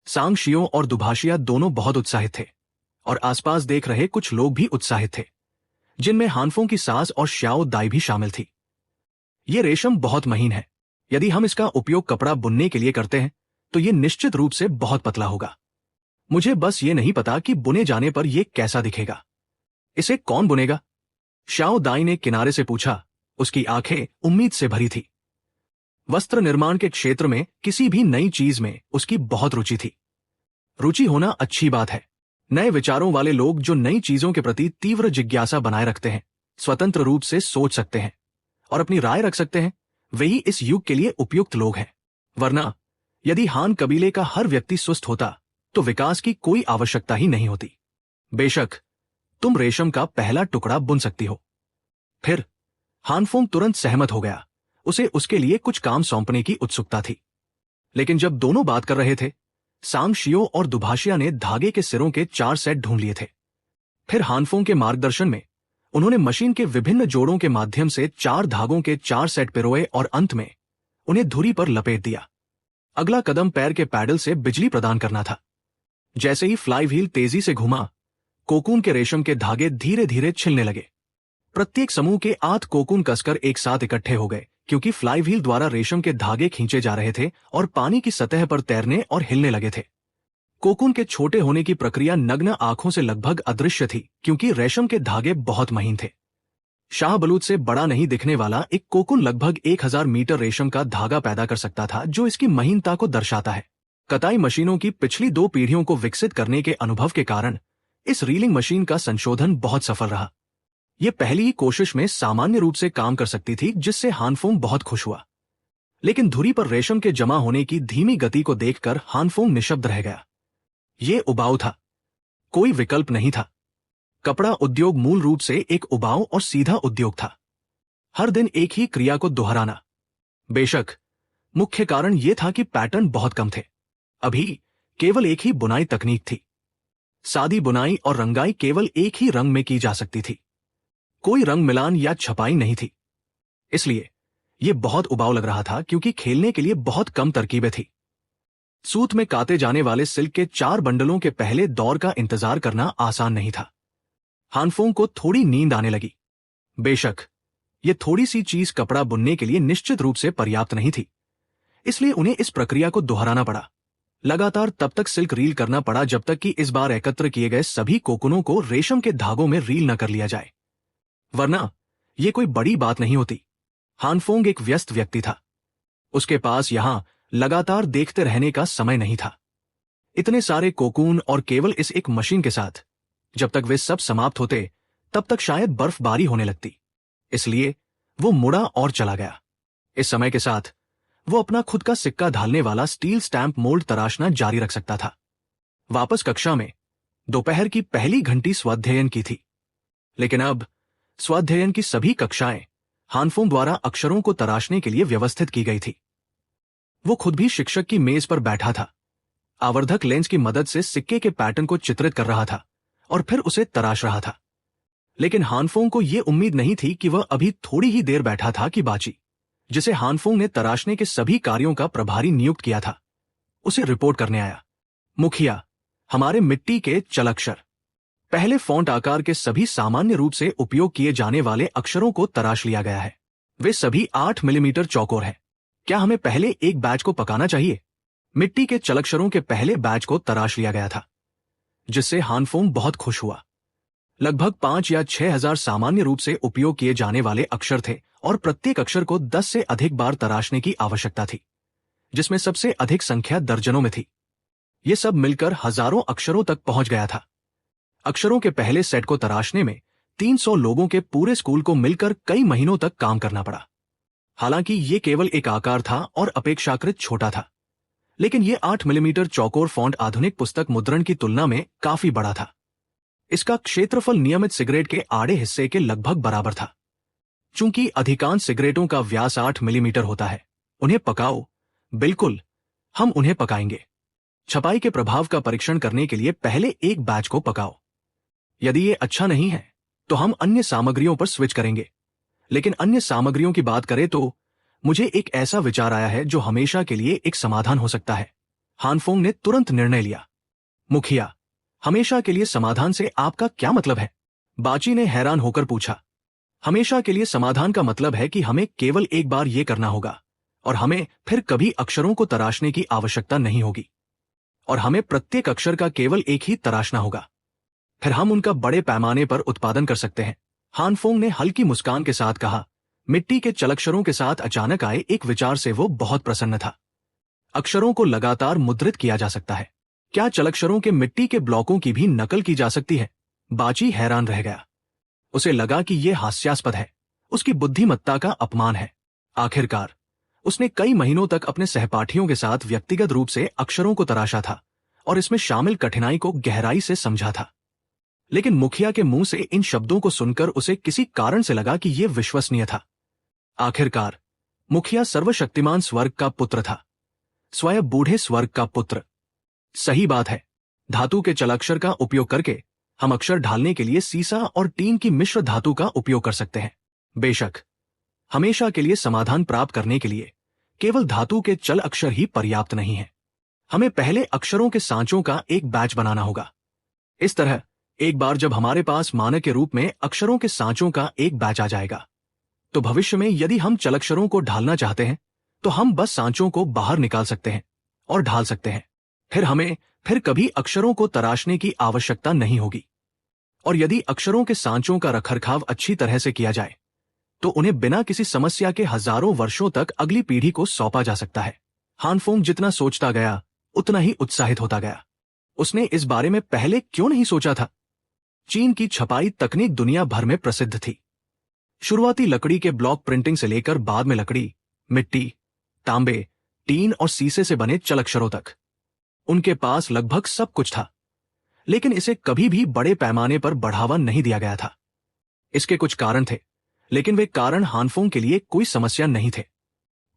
सांग शियो और दुभाषिया दोनों बहुत उत्साहित थे और आसपास देख रहे कुछ लोग भी उत्साहित थे, जिनमें हानफोंग की सास और श्याओ दाई भी शामिल थी। ये रेशम बहुत महीन है। यदि हम इसका उपयोग कपड़ा बुनने के लिए करते हैं तो ये निश्चित रूप से बहुत पतला होगा। मुझे बस ये नहीं पता कि बुने जाने पर यह कैसा दिखेगा। इसे कौन बुनेगा? शाओ दाई ने किनारे से पूछा। उसकी आंखें उम्मीद से भरी थी। वस्त्र निर्माण के क्षेत्र में किसी भी नई चीज में उसकी बहुत रुचि थी। रुचि होना अच्छी बात है। नए विचारों वाले लोग जो नई चीजों के प्रति तीव्र जिज्ञासा बनाए रखते हैं, स्वतंत्र रूप से सोच सकते हैं और अपनी राय रख सकते हैं, वही इस युग के लिए उपयुक्त लोग हैं। वरना यदि हान कबीले का हर व्यक्ति सुस्त होता तो विकास की कोई आवश्यकता ही नहीं होती। बेशक तुम रेशम का पहला टुकड़ा बुन सकती हो। फिर हानफोंग तुरंत सहमत हो गया। उसे उसके लिए कुछ काम सौंपने की उत्सुकता थी। लेकिन जब दोनों बात कर रहे थे, सांग शियो और दुभाषिया ने धागे के सिरों के 4 सेट ढूंढ लिए थे। फिर हानफोंग के मार्गदर्शन में उन्होंने मशीन के विभिन्न जोड़ों के माध्यम से 4 धागों के 4 सेट पिरोए और अंत में उन्हें धुरी पर लपेट दिया। अगला कदम पैर के पैडल से बिजली प्रदान करना था। जैसे ही फ्लाई व्हील तेजी से घुमा, कोकून के रेशम के धागे धीरे धीरे छिलने लगे। प्रत्येक समूह के 8 कोकून कसकर एक साथ इकट्ठे हो गए, क्योंकि फ्लाई व्हील द्वारा रेशम के धागे खींचे जा रहे थे और पानी की सतह पर तैरने और हिलने लगे थे। कोकून के छोटे होने की प्रक्रिया नग्न आंखों से लगभग अदृश्य थी, क्योंकि रेशम के धागे बहुत महीन थे। शाहबलूत से बड़ा नहीं दिखने वाला एक कोकून लगभग 1000 मीटर रेशम का धागा पैदा कर सकता था, जो इसकी महीनता को दर्शाता है। कताई मशीनों की पिछली 2 पीढ़ियों को विकसित करने के अनुभव के कारण इस रीलिंग मशीन का संशोधन बहुत सफल रहा। यह पहली ही कोशिश में सामान्य रूप से काम कर सकती थी, जिससे हानफोंग बहुत खुश हुआ। लेकिन धुरी पर रेशम के जमा होने की धीमी गति को देखकर हानफोंग निशब्द रह गया। यह उबाऊ था, कोई विकल्प नहीं था। कपड़ा उद्योग मूल रूप से एक उबाऊ और सीधा उद्योग था। हर दिन एक ही क्रिया को दोहराना। बेशक मुख्य कारण यह था कि पैटर्न बहुत कम थे। अभी केवल एक ही बुनाई तकनीक थी। सादी बुनाई और रंगाई केवल एक ही रंग में की जा सकती थी। कोई रंग मिलान या छपाई नहीं थी। इसलिए यह बहुत उबाऊ लग रहा था, क्योंकि खेलने के लिए बहुत कम तरकीबें थी। सूत में काते जाने वाले सिल्क के 4 बंडलों के पहले दौर का इंतजार करना आसान नहीं था। हानफोंग को थोड़ी नींद आने लगी। बेशक यह थोड़ी सी चीज कपड़ा बुनने के लिए निश्चित रूप से पर्याप्त नहीं थी, इसलिए उन्हें इस प्रक्रिया को दोहराना पड़ा। लगातार तब तक सिल्क रील करना पड़ा जब तक कि इस बार एकत्र किए गए सभी कोकूनों को रेशम के धागों में रील न कर लिया जाए, वरना यह कोई बड़ी बात नहीं होती। हानफोंग एक व्यस्त व्यक्ति था। उसके पास यहां लगातार देखते रहने का समय नहीं था। इतने सारे कोकून और केवल इस एक मशीन के साथ, जब तक वे सब समाप्त होते तब तक शायद बर्फबारी होने लगती। इसलिए वो मुड़ा और चला गया। इस समय के साथ वो अपना खुद का सिक्का ढालने वाला स्टील स्टैंप मोल्ड तराशना जारी रख सकता था। वापस कक्षा में दोपहर की पहली घंटी स्वाध्यायन की थी। लेकिन अब स्वाध्यायन की सभी कक्षाएं हानफोंग द्वारा अक्षरों को तराशने के लिए व्यवस्थित की गई थी। वो खुद भी शिक्षक की मेज पर बैठा था। आवर्धक लेंस की मदद से सिक्के के पैटर्न को चित्रित कर रहा था और फिर उसे तराश रहा था। लेकिन हानफोंग को यह उम्मीद नहीं थी कि वह अभी थोड़ी ही देर बैठा था कि बाची, जिसे हानफोंग ने तराशने के सभी कार्यों का प्रभारी नियुक्त किया था, उसे रिपोर्ट करने आया। मुखिया, हमारे मिट्टी के चलअक्षर, पहले फॉन्ट आकार के सभी सामान्य रूप से उपयोग किए जाने वाले अक्षरों को तराश लिया गया है। वे सभी 8 मिलीमीटर चौकोर हैं। क्या हमें पहले एक बैच को पकाना चाहिए? मिट्टी के चलअक्षरों के पहले बैच को तराश लिया गया था, जिससे हानफोंग बहुत खुश हुआ। लगभग 5 या 6000 सामान्य रूप से उपयोग किए जाने वाले अक्षर थे और प्रत्येक अक्षर को 10 से अधिक बार तराशने की आवश्यकता थी, जिसमें सबसे अधिक संख्या दर्जनों में थी। ये सब मिलकर हजारों अक्षरों तक पहुंच गया था। अक्षरों के पहले सेट को तराशने में 300 लोगों के पूरे स्कूल को मिलकर कई महीनों तक काम करना पड़ा। हालांकि ये केवल एक आकार था और अपेक्षाकृत छोटा था, लेकिन ये 8 मिलीमीटर चौकोर फॉन्ट आधुनिक पुस्तक मुद्रण की तुलना में काफी बड़ा था। इसका क्षेत्रफल नियमित सिगरेट के आड़े हिस्से के लगभग बराबर था। चूंकि अधिकांश सिगरेटों का व्यास 8 मिलीमीटर होता है, उन्हें पकाओ। बिल्कुल, हम उन्हें पकाएंगे। छपाई के प्रभाव का परीक्षण करने के लिए पहले एक बैच को पकाओ। यदि ये अच्छा नहीं है तो हम अन्य सामग्रियों पर स्विच करेंगे। लेकिन अन्य सामग्रियों की बात करें तो मुझे एक ऐसा विचार आया है जो हमेशा के लिए एक समाधान हो सकता है। हानफोंग ने तुरंत निर्णय लिया। मुखिया, हमेशा के लिए समाधान से आपका क्या मतलब है? बाची ने हैरान होकर पूछा। हमेशा के लिए समाधान का मतलब है कि हमें केवल एक बार ये करना होगा और हमें फिर कभी अक्षरों को तराशने की आवश्यकता नहीं होगी और हमें प्रत्येक अक्षर का केवल एक ही तराशना होगा। फिर हम उनका बड़े पैमाने पर उत्पादन कर सकते हैं। हानफोंग ने हल्की मुस्कान के साथ कहा। मिट्टी के चलक्षरों के साथ अचानक आए एक विचार से वो बहुत प्रसन्न था। अक्षरों को लगातार मुद्रित किया जा सकता है। क्या चलक्षरों के मिट्टी के ब्लॉकों की भी नकल की जा सकती है? बाची हैरान रह गया। उसे लगा कि यह हास्यास्पद है, उसकी बुद्धिमत्ता का अपमान है। आखिरकार उसने कई महीनों तक अपने सहपाठियों के साथ व्यक्तिगत रूप से अक्षरों को तराशा था और इसमें शामिल कठिनाई को गहराई से समझा था। लेकिन मुखिया के मुंह से इन शब्दों को सुनकर उसे किसी कारण से लगा कि यह विश्वसनीय था। आखिरकार मुखिया सर्वशक्तिमान स्वर्ग का पुत्र था, स्वयं बूढ़े स्वर्ग का पुत्र। सही बात है, धातु के चलाक्षर का उपयोग करके हम अक्षर ढालने के लिए सीसा और टीन की मिश्र धातु का उपयोग कर सकते हैं। बेशक हमेशा के लिए समाधान प्राप्त करने के लिए केवल धातु के चल अक्षर ही पर्याप्त नहीं है। हमें पहले अक्षरों के सांचों का एक बैच बनाना होगा। इस तरह एक बार जब हमारे पास मानक के रूप में अक्षरों के सांचों का एक बैच आ जाएगा, तो भविष्य में यदि हम चलक्षरों को ढालना चाहते हैं तो हम बस सांचों को बाहर निकाल सकते हैं और ढाल सकते हैं। फिर हमें फिर कभी अक्षरों को तराशने की आवश्यकता नहीं होगी। और यदि अक्षरों के सांचों का रखरखाव अच्छी तरह से किया जाए तो उन्हें बिना किसी समस्या के हजारों वर्षों तक अगली पीढ़ी को सौंपा जा सकता है। हानफोंग जितना सोचता गया उतना ही उत्साहित होता गया। उसने इस बारे में पहले क्यों नहीं सोचा था? चीन की छपाई तकनीक दुनिया भर में प्रसिद्ध थी। शुरुआती लकड़ी के ब्लॉक प्रिंटिंग से लेकर बाद में लकड़ी, मिट्टी, तांबे, टीन और शीशे से बने चलक्षरों तक उनके पास लगभग सब कुछ था। लेकिन इसे कभी भी बड़े पैमाने पर बढ़ावा नहीं दिया गया था। इसके कुछ कारण थे, लेकिन वे कारण हानफोंग के लिए कोई समस्या नहीं थे।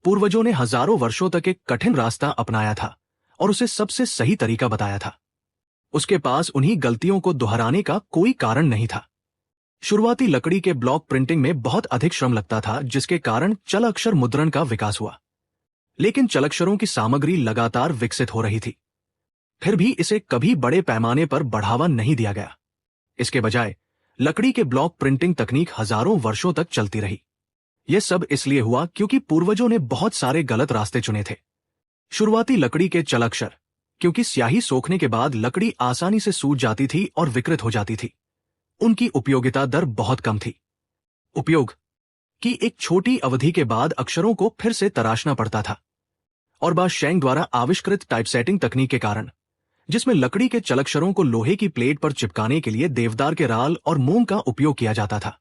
पूर्वजों ने हजारों वर्षों तक एक कठिन रास्ता अपनाया था और उसे सबसे सही तरीका बताया था। उसके पास उन्हीं गलतियों को दोहराने का कोई कारण नहीं था। शुरुआती लकड़ी के ब्लॉक प्रिंटिंग में बहुत अधिक श्रम लगता था, जिसके कारण चल अक्षर मुद्रण का विकास हुआ। लेकिन चलक्षरों की सामग्री लगातार विकसित हो रही थी, फिर भी इसे कभी बड़े पैमाने पर बढ़ावा नहीं दिया गया। इसके बजाय लकड़ी के ब्लॉक प्रिंटिंग तकनीक हजारों वर्षों तक चलती रही। यह सब इसलिए हुआ क्योंकि पूर्वजों ने बहुत सारे गलत रास्ते चुने थे। शुरुआती लकड़ी के चलक्षर, क्योंकि स्याही सोखने के बाद लकड़ी आसानी से सूज जाती थी और विकृत हो जाती थी, उनकी उपयोगिता दर बहुत कम थी। उपयोग की एक छोटी अवधि के बाद अक्षरों को फिर से तराशना पड़ता था। और बा शेंग द्वारा आविष्कृत टाइपसेटिंग तकनीक के कारण, जिसमें लकड़ी के चलक्षरों को लोहे की प्लेट पर चिपकाने के लिए देवदार के राल और मोम का उपयोग किया जाता था।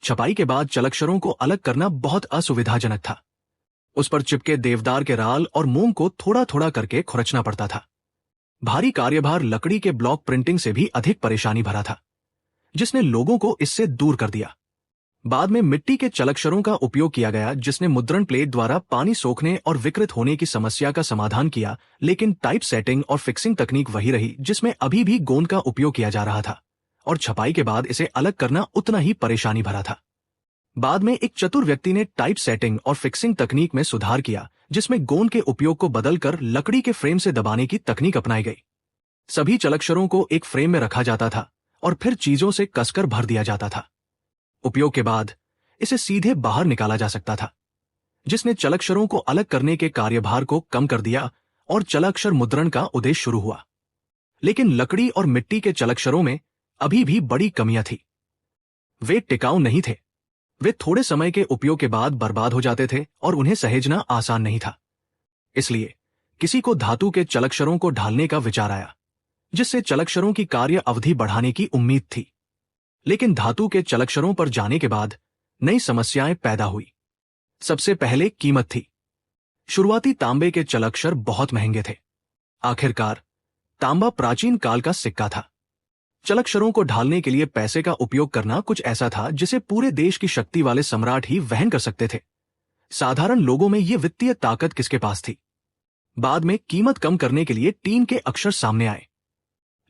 छपाई के बाद चलक्षरों को अलग करना बहुत असुविधाजनक था। उस पर चिपके देवदार के राल और मोम को थोड़ा थोड़ा करके खुरचना पड़ता था। भारी कार्यभार लकड़ी के ब्लॉक प्रिंटिंग से भी अधिक परेशानी भरा था, जिसने लोगों को इससे दूर कर दिया। बाद में मिट्टी के चलक्षरों का उपयोग किया गया, जिसने मुद्रण प्लेट द्वारा पानी सोखने और विकृत होने की समस्या का समाधान किया। लेकिन टाइप सेटिंग और फिक्सिंग तकनीक वही रही, जिसमें अभी भी गोंद का उपयोग किया जा रहा था और छपाई के बाद इसे अलग करना उतना ही परेशानी भरा था। बाद में एक चतुर व्यक्ति ने टाइप सेटिंग और फिक्सिंग तकनीक में सुधार किया, जिसमें गोंद के उपयोग को बदलकर लकड़ी के फ्रेम से दबाने की तकनीक अपनाई गई। सभी चलक्षरों को एक फ्रेम में रखा जाता था और फिर चीजों से कसकर भर दिया जाता था। उपयोग के बाद इसे सीधे बाहर निकाला जा सकता था, जिसने चलक्षरों को अलग करने के कार्यभार को कम कर दिया और चलाक्षर मुद्रण का उद्देश्य शुरू हुआ। लेकिन लकड़ी और मिट्टी के चलक्षरों में अभी भी बड़ी कमियां थी। वे टिकाऊ नहीं थे, वे थोड़े समय के उपयोग के बाद बर्बाद हो जाते थे और उन्हें सहेजना आसान नहीं था। इसलिए किसी को धातु के चलक्षरों को ढालने का विचार आया, जिससे चलक्षरों की कार्य अवधि बढ़ाने की उम्मीद थी। लेकिन धातु के चलक्षरों पर जाने के बाद नई समस्याएं पैदा हुई। सबसे पहले कीमत थी। शुरुआती तांबे के चलक्षर बहुत महंगे थे। आखिरकार तांबा प्राचीन काल का सिक्का था। चलक्षरों को ढालने के लिए पैसे का उपयोग करना कुछ ऐसा था जिसे पूरे देश की शक्ति वाले सम्राट ही वहन कर सकते थे। साधारण लोगों में ये वित्तीय ताकत किसके पास थी? बाद में कीमत कम करने के लिए टीन के अक्षर सामने आए।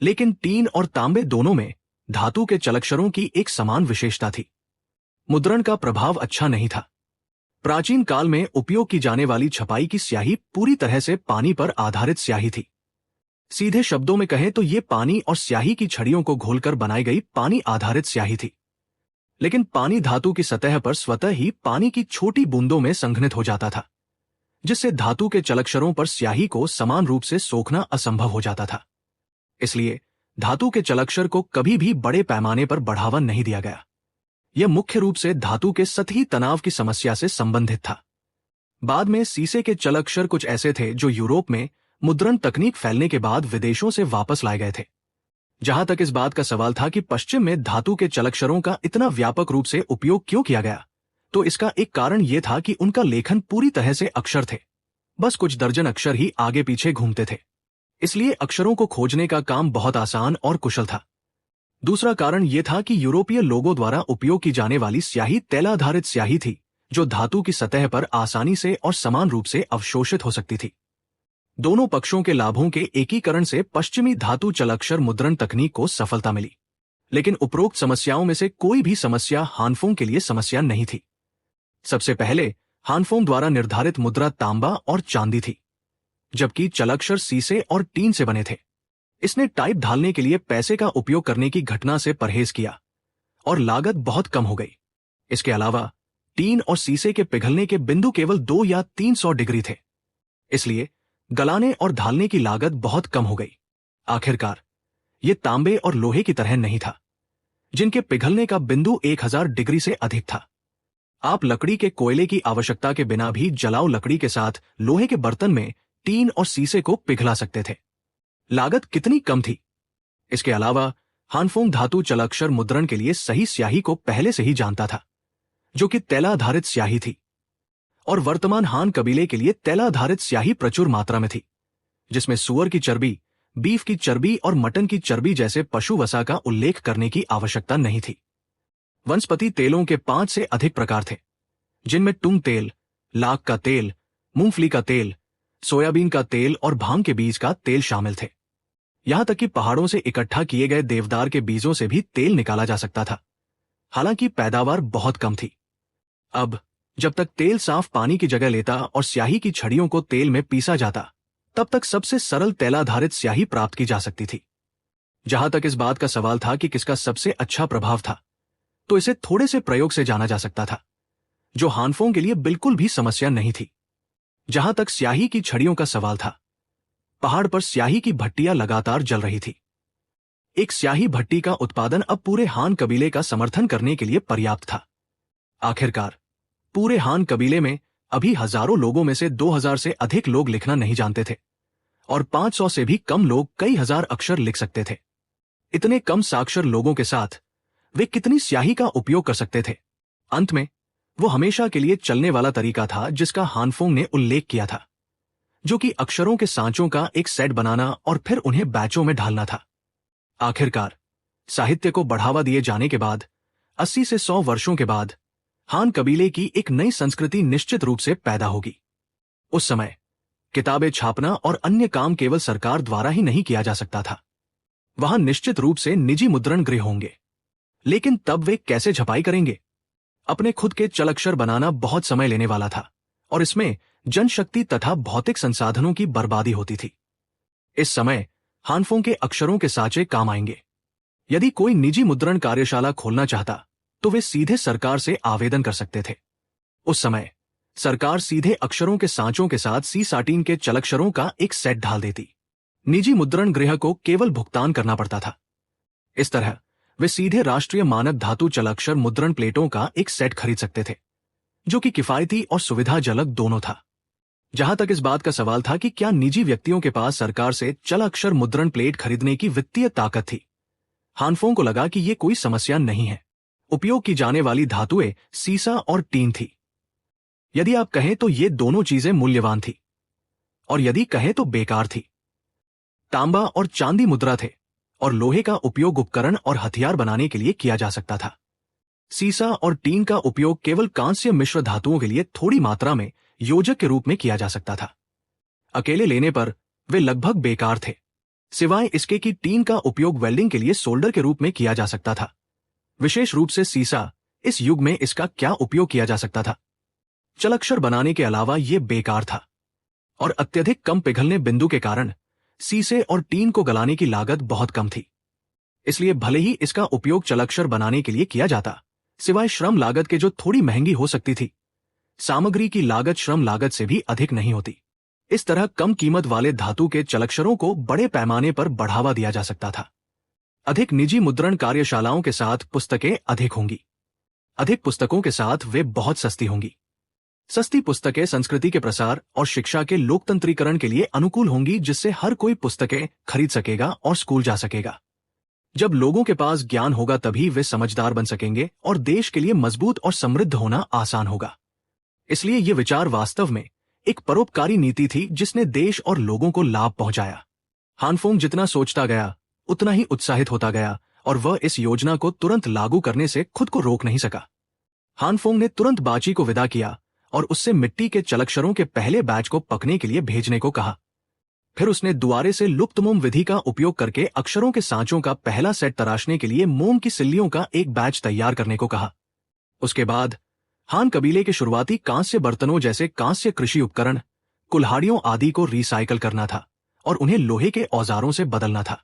लेकिन टीन और तांबे दोनों में धातु के चलक्षरों की एक समान विशेषता थी। मुद्रण का प्रभाव अच्छा नहीं था। प्राचीन काल में उपयोग की जाने वाली छपाई की स्याही पूरी तरह से पानी पर आधारित स्याही थी। सीधे शब्दों में कहें तो ये पानी और स्याही की छड़ियों को घोलकर बनाई गई पानी आधारित स्याही थी। लेकिन पानी धातु की सतह पर स्वतः ही पानी की छोटी बूंदों में संघनित हो जाता था, जिससे धातु के चलक्षरों पर स्याही को समान रूप से सोखना असंभव हो जाता था। इसलिए धातु के चलक्षर को कभी भी बड़े पैमाने पर बढ़ावा नहीं दिया गया। यह मुख्य रूप से धातु के सतही तनाव की समस्या से संबंधित था। बाद में सीसे के चलक्षर कुछ ऐसे थे जो यूरोप में मुद्रण तकनीक फैलने के बाद विदेशों से वापस लाए गए थे। जहां तक इस बात का सवाल था कि पश्चिम में धातु के चलक्षरों का इतना व्यापक रूप से उपयोग क्यों किया गया, तो इसका एक कारण यह था कि उनका लेखन पूरी तरह से अक्षर थे, बस कुछ दर्जन अक्षर ही आगे पीछे घूमते थे। इसलिए अक्षरों को खोजने का काम बहुत आसान और कुशल था। दूसरा कारण यह था कि यूरोपीय लोगों द्वारा उपयोग की जाने वाली स्याही तैलाधारित स्याही थी, जो धातु की सतह पर आसानी से और समान रूप से अवशोषित हो सकती थी। दोनों पक्षों के लाभों के एकीकरण से पश्चिमी धातु चलक्षर मुद्रण तकनीक को सफलता मिली, लेकिन उपरोक्त समस्याओं में से कोई भी समस्या हानफोंग के लिए समस्या नहीं थी। सबसे पहले हानफोंग द्वारा निर्धारित मुद्रा तांबा और चांदी थी, जबकि चलक्षर सीसे और टीन से बने थे। इसने टाइप ढालने के लिए पैसे का उपयोग करने की घटना से परहेज किया और लागत बहुत कम हो गई। इसके अलावा टीन और सीसे के पिघलने के बिंदु केवल 2 या 300 डिग्री थे, इसलिए गलाने और ढालने की लागत बहुत कम हो गई। आखिरकार यह तांबे और लोहे की तरह नहीं था, जिनके पिघलने का बिंदु 1000 डिग्री से अधिक था। आप लकड़ी के कोयले की आवश्यकता के बिना भी जलाऊ लकड़ी के साथ लोहे के बर्तन में टीन और सीसे को पिघला सकते थे। लागत कितनी कम थी। इसके अलावा हानफोंग धातु चलक्षर मुद्रण के लिए सही स्याही को पहले से ही जानता था, जो कि तैलाधारित स्याही थी, और वर्तमान हान कबीले के लिए तैलाधारित स्याही प्रचुर मात्रा में थी, जिसमें सुअर की चर्बी, बीफ की चर्बी और मटन की चर्बी जैसे पशु वसा का उल्लेख करने की आवश्यकता नहीं थी। वनस्पति तेलों के 5 से अधिक प्रकार थे, जिनमें तुंग तेल, लाख का तेल, मूंगफली का तेल, सोयाबीन का तेल और भांग के बीज का तेल शामिल थे। यहां तक कि पहाड़ों से इकट्ठा किए गए देवदार के बीजों से भी तेल निकाला जा सकता था, हालांकि पैदावार बहुत कम थी। अब जब तक तेल साफ पानी की जगह लेता और स्याही की छड़ियों को तेल में पीसा जाता, तब तक सबसे सरल तैलाधारित स्याही प्राप्त की जा सकती थी। जहां तक इस बात का सवाल था कि किसका सबसे अच्छा प्रभाव था, तो इसे थोड़े से प्रयोग से जाना जा सकता था, जो हानफोंग के लिए बिल्कुल भी समस्या नहीं थी। जहां तक स्याही की छड़ियों का सवाल था, पहाड़ पर स्याही की भट्टियां लगातार जल रही थी। एक स्याही भट्टी का उत्पादन अब पूरे हान कबीले का समर्थन करने के लिए पर्याप्त था। आखिरकार पूरे हान कबीले में अभी हजारों लोगों में से 2000 से अधिक लोग लिखना नहीं जानते थे, और 500 से भी कम लोग कई हजार अक्षर लिख सकते थे। इतने कम साक्षर लोगों के साथ वे कितनी स्याही का उपयोग कर सकते थे। अंत में वो हमेशा के लिए चलने वाला तरीका था जिसका हानफोंग ने उल्लेख किया था, जो कि अक्षरों के सांचों का एक सेट बनाना और फिर उन्हें बैचों में ढालना था। आखिरकार साहित्य को बढ़ावा दिए जाने के बाद 80 से 100 वर्षों के बाद हान कबीले की एक नई संस्कृति निश्चित रूप से पैदा होगी। उस समय किताबें छापना और अन्य काम केवल सरकार द्वारा ही नहीं किया जा सकता था। वहां निश्चित रूप से निजी मुद्रण गृह होंगे, लेकिन तब वे कैसे छपाई करेंगे? अपने खुद के चलक्षर बनाना बहुत समय लेने वाला था, और इसमें जनशक्ति तथा भौतिक संसाधनों की बर्बादी होती थी। इस समय हानफोंग के अक्षरों के साँचे काम आएंगे। यदि कोई निजी मुद्रण कार्यशाला खोलना चाहता, तो वे सीधे सरकार से आवेदन कर सकते थे। उस समय सरकार सीधे अक्षरों के सांचों के साथ सी-17 के चलक्षरों का एक सेट ढाल देती। निजी मुद्रण गृह को केवल भुगतान करना पड़ता था। इस तरह वे सीधे राष्ट्रीय मानक धातु चलक्षर मुद्रण प्लेटों का एक सेट खरीद सकते थे, जो कि किफायती और सुविधाजनक दोनों था। जहां तक इस बात का सवाल था कि क्या निजी व्यक्तियों के पास सरकार से चलक्षर मुद्रण प्लेट खरीदने की वित्तीय ताकत थी, हानफोंग को लगा कि यह कोई समस्या नहीं है। उपयोग की जाने वाली धातुएं सीसा और टीन थी। यदि आप कहें तो ये दोनों चीजें मूल्यवान थी, और यदि कहें तो बेकार थी। तांबा और चांदी मुद्रा थे, और लोहे का उपयोग उपकरण और हथियार बनाने के लिए किया जा सकता था। सीसा और टीन का उपयोग केवल कांस्य मिश्र धातुओं के लिए थोड़ी मात्रा में योजक के रूप में किया जा सकता था। अकेले लेने पर वे लगभग बेकार थे, सिवाय इसके कि टीन का उपयोग वेल्डिंग के लिए सोल्डर के रूप में किया जा सकता था। विशेष रूप से सीसा, इस युग में इसका क्या उपयोग किया जा सकता था? चलक्षर बनाने के अलावा यह बेकार था, और अत्यधिक कम पिघलने बिंदु के कारण सीसे और टीन को गलाने की लागत बहुत कम थी। इसलिए भले ही इसका उपयोग चलक्षर बनाने के लिए किया जाता, सिवाय श्रम लागत के जो थोड़ी महंगी हो सकती थी। सामग्री की लागत श्रम लागत से भी अधिक नहीं होती। इस तरह कम कीमत वाले धातु के चलक्षरों को बड़े पैमाने पर बढ़ावा दिया जा सकता था। अधिक निजी मुद्रण कार्यशालाओं के साथ पुस्तकें अधिक होंगी। अधिक पुस्तकों के साथ वे बहुत सस्ती होंगी। सस्ती पुस्तकें संस्कृति के प्रसार और शिक्षा के लोकतंत्रीकरण के लिए अनुकूल होंगी, जिससे हर कोई पुस्तकें खरीद सकेगा और स्कूल जा सकेगा। जब लोगों के पास ज्ञान होगा तभी वे समझदार बन सकेंगे और देश के लिए मजबूत और समृद्ध होना आसान होगा। इसलिए ये विचार वास्तव में एक परोपकारी नीति थी जिसने देश और लोगों को लाभ पहुंचाया। हानफोंग जितना सोचता गया उतना ही उत्साहित होता गया और वह इस योजना को तुरंत लागू करने से खुद को रोक नहीं सका। हानफोंग ने तुरंत बाची को विदा किया और उससे मिट्टी के चलक्षरों के पहले बैच को पकने के लिए भेजने को कहा। फिर उसने दुआरे से लुप्त मोम विधि का उपयोग करके अक्षरों के सांचों का पहला सेट तराशने के लिए मोम की सिल्लियों का एक बैच तैयार करने को कहा। उसके बाद हान कबीले के शुरुआती कांस्य बर्तनों जैसे कांस्य कृषि उपकरण, कुल्हाड़ियों आदि को रिसाइकल करना था और उन्हें लोहे के औजारों से बदलना था।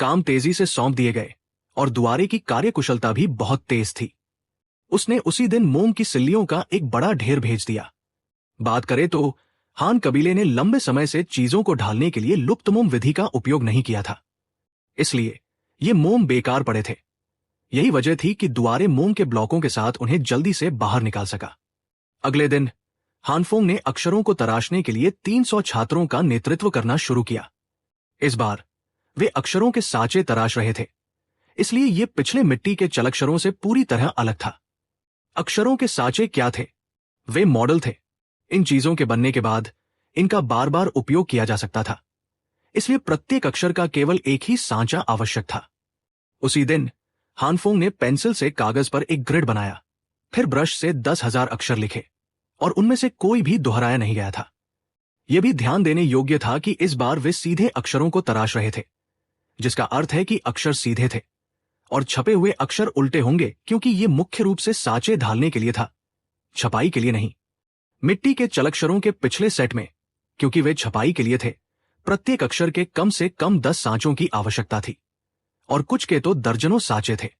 काम तेजी से सौंप दिए गए और दुआरे की कार्यकुशलता भी बहुत तेज थी। उसने उसी दिन मोम की सिल्लियों का एक बड़ा ढेर भेज दिया। बात करें तो हान कबीले ने लंबे समय से चीजों को ढालने के लिए लुप्त मोम विधि का उपयोग नहीं किया था, इसलिए ये मोम बेकार पड़े थे। यही वजह थी कि दुआरे मोम के ब्लॉकों के साथ उन्हें जल्दी से बाहर निकाल सका। अगले दिन हानफोंग ने अक्षरों को तराशने के लिए 300 छात्रों का नेतृत्व करना शुरू किया। इस बार वे अक्षरों के साँचे तराश रहे थे, इसलिए ये पिछले मिट्टी के चलक्षरों से पूरी तरह अलग था। अक्षरों के साँचे क्या थे? वे मॉडल थे। इन चीजों के बनने के बाद इनका बार बार उपयोग किया जा सकता था, इसलिए प्रत्येक अक्षर का केवल एक ही सांचा आवश्यक था। उसी दिन हानफोंग ने पेंसिल से कागज पर एक ग्रिड बनाया, फिर ब्रश से 10,000 अक्षर लिखे और उनमें से कोई भी दोहराया नहीं गया था। यह भी ध्यान देने योग्य था कि इस बार वे सीधे अक्षरों को तराश रहे थे, जिसका अर्थ है कि अक्षर सीधे थे और छपे हुए अक्षर उल्टे होंगे, क्योंकि ये मुख्य रूप से साँचे ढालने के लिए था, छपाई के लिए नहीं। मिट्टी के चलक्षरों के पिछले सेट में, क्योंकि वे छपाई के लिए थे, प्रत्येक अक्षर के कम से कम 10 सांचों की आवश्यकता थी और कुछ के तो दर्जनों साँचे थे।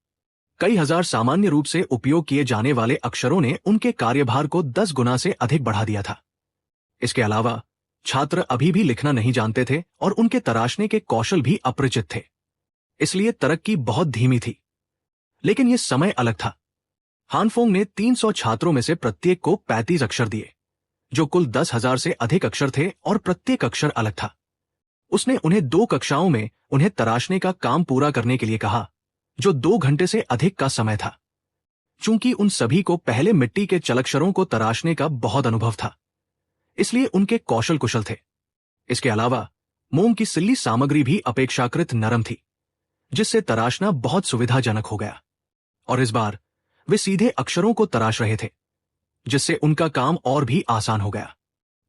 कई हजार सामान्य रूप से उपयोग किए जाने वाले अक्षरों ने उनके कार्यभार को 10 गुना से अधिक बढ़ा दिया था। इसके अलावा छात्र अभी भी लिखना नहीं जानते थे और उनके तराशने के कौशल भी अपरिचित थे, इसलिए तरक्की बहुत धीमी थी। लेकिन यह समय अलग था। हानफोंग ने 300 छात्रों में से प्रत्येक को 35 अक्षर दिए, जो कुल 10,000 से अधिक अक्षर थे और प्रत्येक अक्षर अलग था। उसने उन्हें 2 कक्षाओं में उन्हें तराशने का काम पूरा करने के लिए कहा, जो 2 घंटे से अधिक का समय था। चूंकि उन सभी को पहले मिट्टी के चलक्षरों को तराशने का बहुत अनुभव था, इसलिए उनके कौशल कुशल थे। इसके अलावा मोम की सिल्ली सामग्री भी अपेक्षाकृत नरम थी, जिससे तराशना बहुत सुविधाजनक हो गया। और इस बार वे सीधे अक्षरों को तराश रहे थे, जिससे उनका काम और भी आसान हो गया।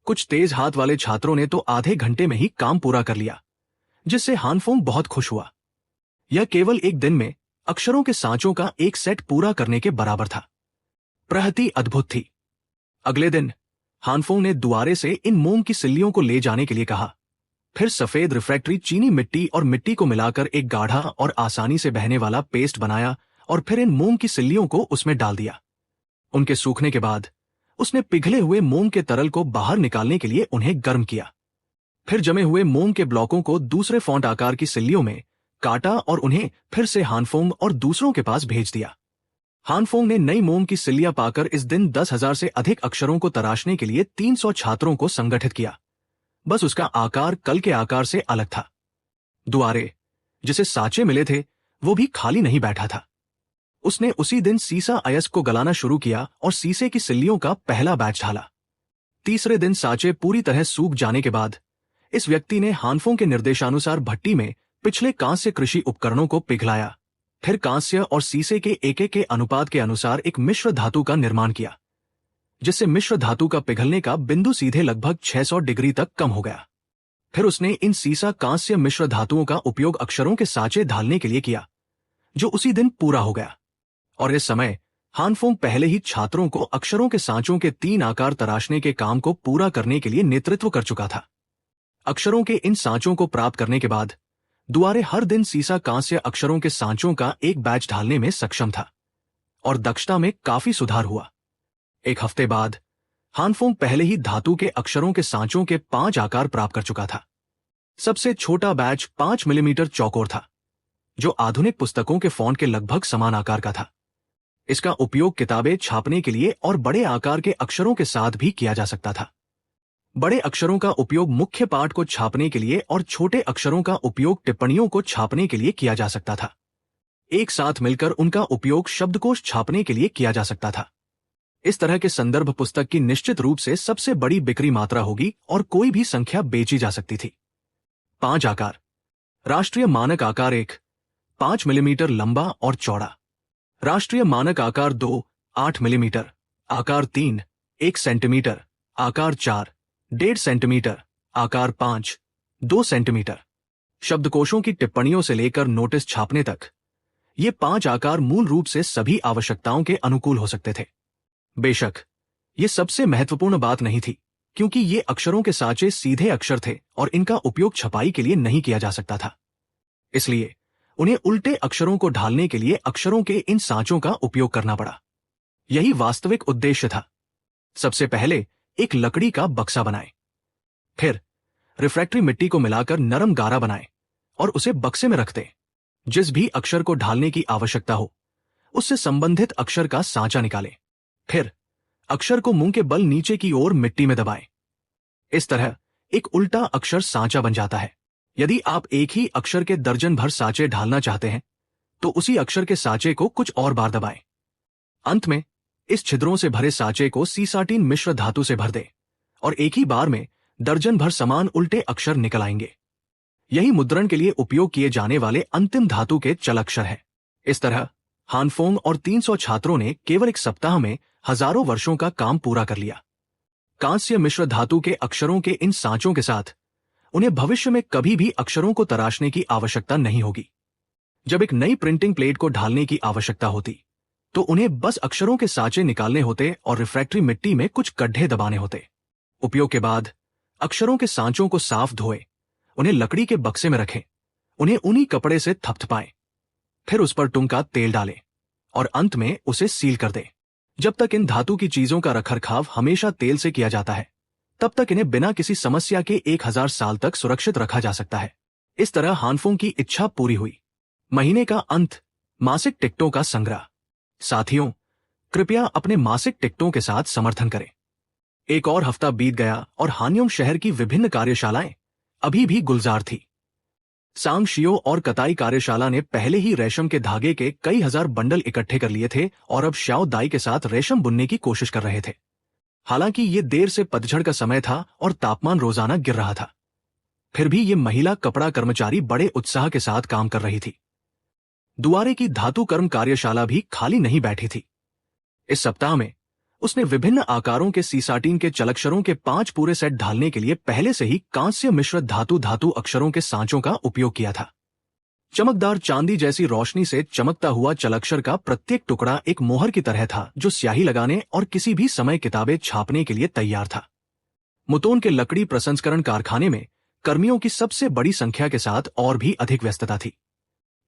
कुछ तेज हाथ वाले छात्रों ने तो आधे घंटे में ही काम पूरा कर लिया, जिससे हानफोंग बहुत खुश हुआ। यह केवल एक दिन में अक्षरों के सांचों का एक सेट पूरा करने के बराबर था। प्रगति अद्भुत थी। अगले दिन हानफोंग ने दुआरे से इन मोम की सिल्लियों को ले जाने के लिए कहा। फिर सफेद रिफ्रैक्टरी चीनी मिट्टी और मिट्टी को मिलाकर एक गाढ़ा और आसानी से बहने वाला पेस्ट बनाया और फिर इन मोम की सिल्लियों को उसमें डाल दिया। उनके सूखने के बाद उसने पिघले हुए मोम के तरल को बाहर निकालने के लिए उन्हें गर्म किया। फिर जमे हुए मोम के ब्लॉकों को दूसरे फॉन्ट आकार की सिल्लियों में काटा और उन्हें फिर से हानफोंग और दूसरों के पास भेज दिया। हानफोंग ने नई मोम की सिल्लियां पाकर इस दिन 10,000 से अधिक अक्षरों को तराशने के लिए 300 छात्रों को संगठित किया। बस उसका आकार कल के आकार से अलग था। दुआरे जिसे साँचे मिले थे वो भी खाली नहीं बैठा था। उसने उसी दिन सीसा अयस्क को गलाना शुरू किया और सीसे की सिल्लियों का पहला बैच ढाला। तीसरे दिन साँचे पूरी तरह सूख जाने के बाद इस व्यक्ति ने हानफोंग के निर्देशानुसार भट्टी में पिछले कांस्य कृषि उपकरणों को पिघलाया, फिर कांस्य और सीसे के एक के अनुपात के अनुसार एक मिश्र धातु का निर्माण किया, जिससे मिश्र धातु का पिघलने का बिंदु सीधे लगभग 600 डिग्री तक कम हो गया। फिर उसने इन सीसा कांस्य मिश्र धातुओं का उपयोग अक्षरों के साँचे ढालने के लिए किया, जो उसी दिन पूरा हो गया। और इस समय हानफोंग पहले ही छात्रों को अक्षरों के सांचों के 3 आकार तराशने के काम को पूरा करने के लिए नेतृत्व कर चुका था। अक्षरों के इन सांचों को प्राप्त करने के बाद दुआरे हर दिन सीसा कांस्य अक्षरों के सांचों का एक बैच ढालने में सक्षम था। और दक्षता में काफी सुधार हुआ। एक हफ्ते बाद हानफोंग पहले ही धातु के अक्षरों के सांचों के 5 आकार प्राप्त कर चुका था। सबसे छोटा बैच 5 मिलीमीटर चौकोर था, जो आधुनिक पुस्तकों के फॉन्ट के लगभग समान आकार का था। इसका उपयोग किताबें छापने के लिए और बड़े आकार के अक्षरों के साथ भी किया जा सकता था। बड़े अक्षरों का उपयोग मुख्य पाठ को छापने के लिए और छोटे अक्षरों का उपयोग टिप्पणियों को छापने के लिए किया जा सकता था। एक साथ मिलकर उनका उपयोग शब्दकोश छापने के लिए किया जा सकता था। इस तरह के संदर्भ पुस्तक की निश्चित रूप से सबसे बड़ी बिक्री मात्रा होगी और कोई भी संख्या बेची जा सकती थी। 5 आकार। राष्ट्रीय मानक आकार 1, 5 मिलीमीटर लंबा और चौड़ा। राष्ट्रीय मानक आकार 2, 8 मिलीमीटर। आकार 3, 1 सेंटीमीटर। आकार 4, 1.5 सेंटीमीटर। आकार 5, 2 सेंटीमीटर। शब्दकोशों की टिप्पणियों से लेकर नोटिस छापने तक ये 5 आकार मूल रूप से सभी आवश्यकताओं के अनुकूल हो सकते थे। बेशक ये सबसे महत्वपूर्ण बात नहीं थी, क्योंकि ये अक्षरों के साँचे सीधे अक्षर थे और इनका उपयोग छपाई के लिए नहीं किया जा सकता था। इसलिए उन्हें उल्टे अक्षरों को ढालने के लिए अक्षरों के इन सांचों का उपयोग करना पड़ा। यही वास्तविक उद्देश्य था। सबसे पहले एक लकड़ी का बक्सा बनाएं, फिर रिफ्रैक्टरी मिट्टी को मिलाकर नरम गारा बनाएं और उसे बक्से में रख दें। जिस भी अक्षर को ढालने की आवश्यकता हो, उससे संबंधित अक्षर का सांचा निकालें। फिर अक्षर को मुंह के बल नीचे की ओर मिट्टी में दबाएं। इस तरह एक उल्टा अक्षर सांचा बन जाता है। यदि आप एक ही अक्षर के दर्जन भर सांचे ढालना चाहते हैं, तो उसी अक्षर के सांचे को कुछ और बार दबाएं। अंत में इस छिद्रों से भरे सांचे को सीसाटीन मिश्र धातु से भर दें और एक ही बार में दर्जन भर समान उल्टे अक्षर निकल आएंगे। यही मुद्रण के लिए उपयोग किए जाने वाले अंतिम धातु के चल अक्षर है। इस तरह हानफोंग और 300 छात्रों ने केवल एक सप्ताह में हजारों वर्षों का काम पूरा कर लिया। कांस्य मिश्र धातु के अक्षरों के इन सांचों के साथ उन्हें भविष्य में कभी भी अक्षरों को तराशने की आवश्यकता नहीं होगी। जब एक नई प्रिंटिंग प्लेट को ढालने की आवश्यकता होती, तो उन्हें बस अक्षरों के सांचे निकालने होते और रिफ्रैक्टरी मिट्टी में कुछ गड्ढे दबाने होते। उपयोग के बाद अक्षरों के सांचों को साफ धोए, उन्हें लकड़ी के बक्से में रखें, उन्हें ऊनी कपड़े से थपथपाएं, फिर उस पर टुंग का तेल डालें और अंत में उसे सील कर दें। जब तक इन धातु की चीजों का रखरखाव हमेशा तेल से किया जाता है, तब तक इन्हें बिना किसी समस्या के 1000 साल तक सुरक्षित रखा जा सकता है। इस तरह हानफोंग की इच्छा पूरी हुई। महीने का अंत, मासिक टिकटों का संग्रह। साथियों, कृपया अपने मासिक टिकटों के साथ समर्थन करें। एक और हफ्ता बीत गया और हान्योंग शहर की विभिन्न कार्यशालाएं अभी भी गुलजार थी। सांग शियो और कताई कार्यशाला ने पहले ही रेशम के धागे के कई हजार बंडल इकट्ठे कर लिए थे और अब श्याओ दाई के साथ रेशम बुनने की कोशिश कर रहे थे। हालांकि ये देर से पतझड़ का समय था और तापमान रोजाना गिर रहा था, फिर भी ये महिला कपड़ा कर्मचारी बड़े उत्साह के साथ काम कर रही थी। दुआरे की धातु कर्म कार्यशाला भी खाली नहीं बैठी थी। इस सप्ताह में उसने विभिन्न आकारों के सीसाटीन के चलक्षरों के 5 पूरे सेट ढालने के लिए पहले से ही कांस्य मिश्रित धातु अक्षरों के सांचों का उपयोग किया था। चमकदार चांदी जैसी रोशनी से चमकता हुआ चलक्षर का प्रत्येक टुकड़ा एक मोहर की तरह था, जो स्याही लगाने और किसी भी समय किताबें छापने के लिए तैयार था। मुतोन के लकड़ी प्रसंस्करण कारखाने में कर्मियों की सबसे बड़ी संख्या के साथ और भी अधिक व्यस्तता थी।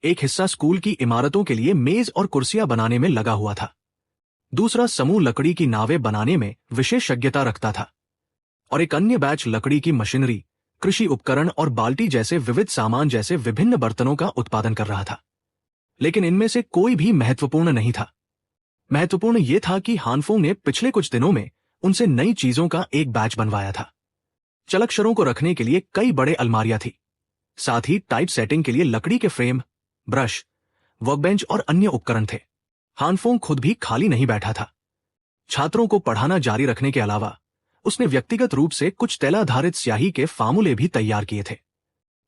एक हिस्सा स्कूल की इमारतों के लिए मेज और कुर्सियां बनाने में लगा हुआ था। दूसरा समूह लकड़ी की नावें बनाने में विशेषज्ञता रखता था और एक अन्य बैच लकड़ी की मशीनरी, कृषि उपकरण और बाल्टी जैसे विविध सामान जैसे विभिन्न बर्तनों का उत्पादन कर रहा था। लेकिन इनमें से कोई भी महत्वपूर्ण नहीं था। महत्वपूर्ण यह था कि हानफोंग ने पिछले कुछ दिनों में उनसे नई चीजों का एक बैच बनवाया था। चलक्षरों को रखने के लिए कई बड़े अलमारियां थी, साथ ही टाइप सेटिंग के लिए लकड़ी के फ्रेम, ब्रश, वर्कबेंच और अन्य उपकरण थे। हानफोंग खुद भी खाली नहीं बैठा था। छात्रों को पढ़ाना जारी रखने के अलावा उसने व्यक्तिगत रूप से कुछ तैलाधारित स्याही के फार्मूले भी तैयार किए थे।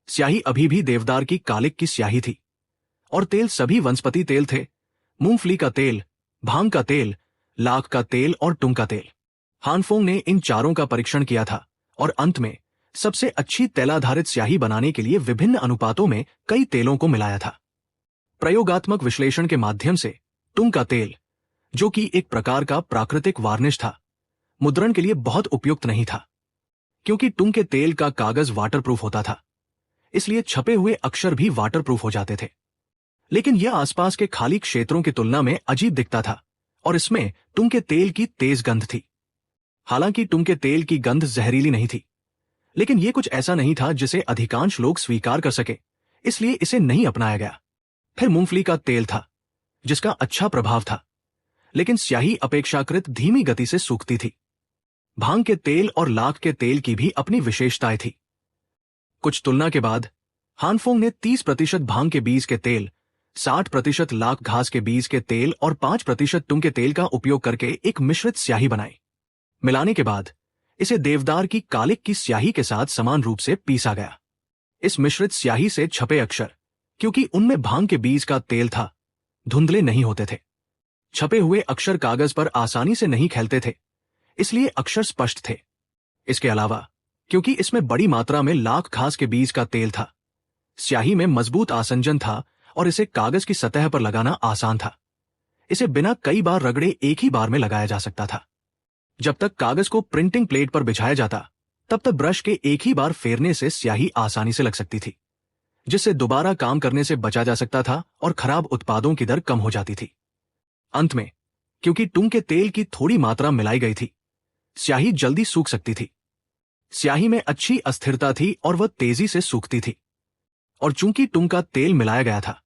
स्याही अभी भी देवदार की कालिक की स्याही थी और तेल सभी वनस्पति तेल थे, मूंगफली का तेल, भांग का तेल, लाख का तेल और टुंग का तेल। हानफोंग ने इन चारों का परीक्षण किया था और अंत में सबसे अच्छी तैलाधारित स्याही बनाने के लिए विभिन्न अनुपातों में कई तेलों को मिलाया था। प्रयोगात्मक विश्लेषण के माध्यम से टुंग का तेल, जो कि एक प्रकार का प्राकृतिक वार्निश था, मुद्रण के लिए बहुत उपयुक्त नहीं था, क्योंकि टुंग के तेल का कागज वाटरप्रूफ होता था, इसलिए छपे हुए अक्षर भी वाटरप्रूफ हो जाते थे। लेकिन यह आसपास के खाली क्षेत्रों की तुलना में अजीब दिखता था और इसमें तुंग के तेल की तेज गंध थी। हालांकि तुंग के तेल की गंध जहरीली नहीं थी, लेकिन यह कुछ ऐसा नहीं था जिसे अधिकांश लोग स्वीकार कर सके, इसलिए इसे नहीं अपनाया गया। फिर मूंगफली का तेल था, जिसका अच्छा प्रभाव था, लेकिन स्याही अपेक्षाकृत धीमी गति से सूखती थी। भांग के तेल और लाख के तेल की भी अपनी विशेषताएं थी। कुछ तुलना के बाद हानफोंग ने 30% भांग के बीज के तेल, 60% लाख घास के बीज के तेल और 5% तुंग के तेल का उपयोग करके एक मिश्रित स्याही बनाई। मिलाने के बाद इसे देवदार की कालिक की स्याही के साथ समान रूप से पीसा गया। इस मिश्रित स्याही से छपे अक्षर, क्योंकि उनमें भांग के बीज का तेल था, धुंधले नहीं होते थे। छपे हुए अक्षर कागज पर आसानी से नहीं खेलते थे, इसलिए अक्षर स्पष्ट थे। इसके अलावा क्योंकि इसमें बड़ी मात्रा में लाख घास के बीज का तेल था, स्याही में मजबूत आसंजन था और इसे कागज की सतह पर लगाना आसान था। इसे बिना कई बार रगड़े एक ही बार में लगाया जा सकता था। जब तक कागज को प्रिंटिंग प्लेट पर बिछाया जाता, तब तक ब्रश के एक ही बार फेरने से स्याही आसानी से लग सकती थी, जिससे दोबारा काम करने से बचा जा सकता था और खराब उत्पादों की दर कम हो जाती थी। अंत में क्योंकि तुंग के तेल की थोड़ी मात्रा मिलाई गई थी, स्याही जल्दी सूख सकती थी। स्याही में अच्छी अस्थिरता थी और वह तेजी से सूखती थी, और चूंकि तुंग का तेल मिलाया गया था,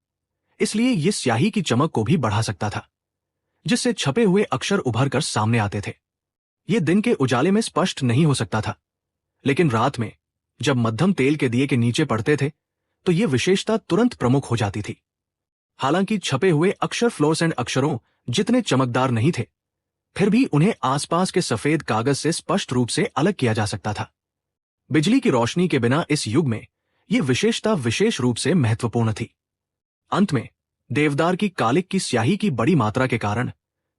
इसलिए यह स्याही की चमक को भी बढ़ा सकता था, जिससे छपे हुए अक्षर उभर कर सामने आते थे। यह दिन के उजाले में स्पष्ट नहीं हो सकता था, लेकिन रात में जब मध्यम तेल के दिए के नीचे पड़ते थे, तो यह विशेषता तुरंत प्रमुख हो जाती थी। हालांकि छपे हुए अक्षर फ्लोरोसेंट अक्षरों जितने चमकदार नहीं थे, फिर भी उन्हें आसपास के सफेद कागज से स्पष्ट रूप से अलग किया जा सकता था। बिजली की रोशनी के बिना इस युग में यह विशेषता विशेष रूप से महत्वपूर्ण थी। अंत में देवदार की कालिक की स्याही की बड़ी मात्रा के कारण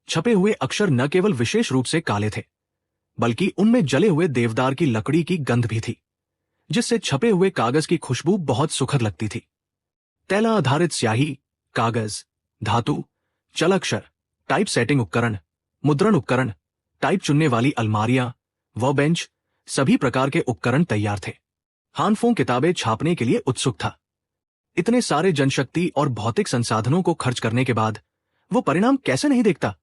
छपे हुए अक्षर न केवल विशेष रूप से काले थे, बल्कि उनमें जले हुए देवदार की लकड़ी की गंध भी थी, जिससे छपे हुए कागज की खुशबू बहुत सुखद लगती थी। तैला आधारित स्याही, कागज, धातु, चलअक्षर, टाइप सेटिंग उपकरण, मुद्रण उपकरण, टाइप चुनने वाली अलमारियां, वर्कबेंच, सभी प्रकार के उपकरण तैयार थे। हानफोंग किताबें छापने के लिए उत्सुक था। इतने सारे जनशक्ति और भौतिक संसाधनों को खर्च करने के बाद वो परिणाम कैसे नहीं देखता।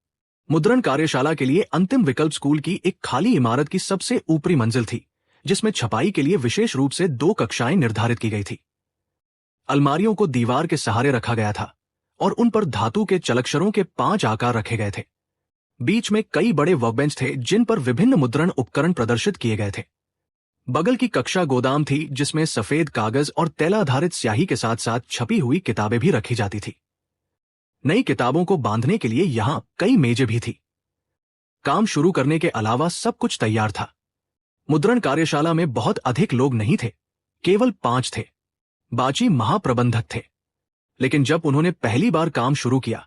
मुद्रण कार्यशाला के लिए अंतिम विकल्प स्कूल की एक खाली इमारत की सबसे ऊपरी मंजिल थी, जिसमें छपाई के लिए विशेष रूप से 2 कक्षाएं निर्धारित की गई थी। अलमारियों को दीवार के सहारे रखा गया था और उन पर धातु के चलक्षरों के 5 आकार रखे गए थे। बीच में कई बड़े वर्कबेंच थे, जिन पर विभिन्न मुद्रण उपकरण प्रदर्शित किए गए थे। बगल की कक्षा गोदाम थी, जिसमें सफेद कागज और तैला आधारित स्याही के साथ साथ छपी हुई किताबें भी रखी जाती थी। नई किताबों को बांधने के लिए यहां कई मेजें भी थी। काम शुरू करने के अलावा सब कुछ तैयार था। मुद्रण कार्यशाला में बहुत अधिक लोग नहीं थे, केवल 5 थे। बाची महाप्रबंधक थे, लेकिन जब उन्होंने पहली बार काम शुरू किया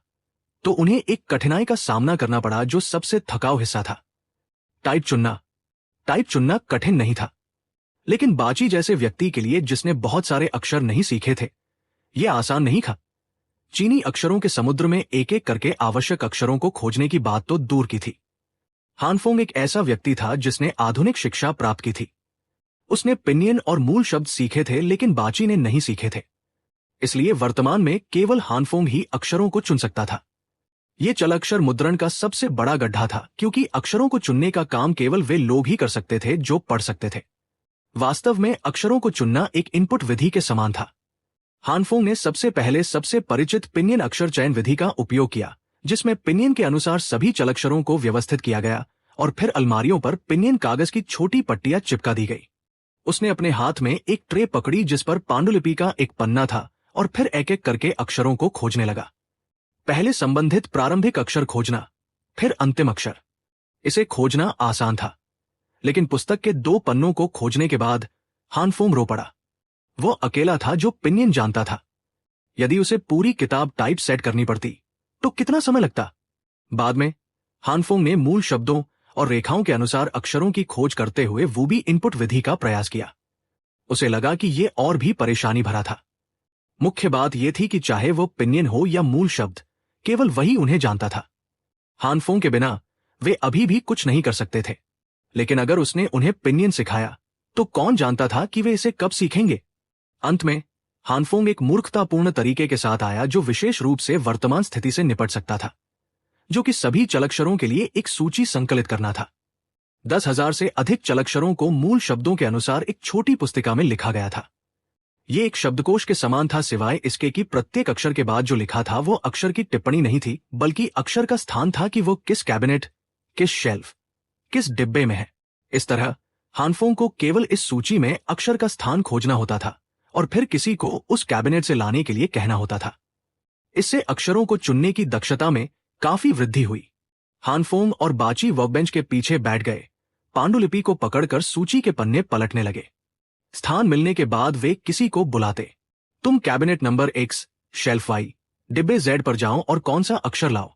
तो उन्हें एक कठिनाई का सामना करना पड़ा, जो सबसे थकाऊ हिस्सा था। टाइप चुनना कठिन नहीं था, लेकिन बाची जैसे व्यक्ति के लिए जिसने बहुत सारे अक्षर नहीं सीखे थे, यह आसान नहीं था। चीनी अक्षरों के समुद्र में एक एक करके आवश्यक अक्षरों को खोजने की बात तो दूर की थी। हानफोंग एक ऐसा व्यक्ति था जिसने आधुनिक शिक्षा प्राप्त की थी। उसने पिनियन और मूल शब्द सीखे थे, लेकिन बाची ने नहीं सीखे थे। इसलिए वर्तमान में केवल हानफोंग ही अक्षरों को चुन सकता था। यह चलअक्षर मुद्रण का सबसे बड़ा गड्ढा था, क्योंकि अक्षरों को चुनने का काम केवल वे लोग ही कर सकते थे जो पढ़ सकते थे। वास्तव में अक्षरों को चुनना एक इनपुट विधि के समान था। हानफोंग ने सबसे पहले सबसे परिचित पिनियन अक्षर चयन विधि का उपयोग किया, जिसमें पिनियन के अनुसार सभी चलअक्षरों को व्यवस्थित किया गया और फिर अलमारियों पर पिनियन कागज की छोटी पट्टियां चिपका दी गई। उसने अपने हाथ में एक ट्रे पकड़ी, जिस पर पांडुलिपि का एक पन्ना था, और फिर एक एक करके अक्षरों को खोजने लगा। पहले संबंधित प्रारंभिक अक्षर खोजना, फिर अंतिम अक्षर। इसे खोजना आसान था, लेकिन पुस्तक के 2 पन्नों को खोजने के बाद हानफोंग रो पड़ा। वो अकेला था जो पिनियन जानता था। यदि उसे पूरी किताब टाइप सेट करनी पड़ती तो कितना समय लगता। बाद में हानफोंग ने मूल शब्दों और रेखाओं के अनुसार अक्षरों की खोज करते हुए वो भी इनपुट विधि का प्रयास किया। उसे लगा कि यह और भी परेशानी भरा था। मुख्य बात यह थी कि चाहे वो पिनियन हो या मूल शब्द, केवल वही उन्हें जानता था। हानफोंग के बिना वे अभी भी कुछ नहीं कर सकते थे, लेकिन अगर उसने उन्हें पिनियन सिखाया तो कौन जानता था कि वे इसे कब सीखेंगे। अंत में हानफोंग एक मूर्खतापूर्ण तरीके के साथ आया जो विशेष रूप से वर्तमान स्थिति से निपट सकता था, जो कि सभी चलक्षरों के लिए एक सूची संकलित करना था। 10,000 से अधिक चलक्षरों को मूल शब्दों के अनुसार एक छोटी पुस्तिका में लिखा गया था। ये एक शब्दकोश के समान था, सिवाय इसके कि प्रत्येक अक्षर के बाद जो लिखा था वो अक्षर की टिप्पणी नहीं थी, बल्कि अक्षर का स्थान था कि वो किस कैबिनेट, किस शेल्फ, किस डिब्बे में है। इस तरह हानफोंग को केवल इस सूची में अक्षर का स्थान खोजना होता था और फिर किसी को उस कैबिनेट से लाने के लिए कहना होता था। इससे अक्षरों को चुनने की दक्षता में काफी वृद्धि हुई। हानफोंग और बाची वर्कबेंच के पीछे बैठ गए, पांडुलिपि को पकड़कर सूची के पन्ने पलटने लगे। स्थान मिलने के बाद वे किसी को बुलाते, तुम cabinet number X, shelf Y, डिब्बे Z पर जाओ और कौन सा अक्षर लाओ।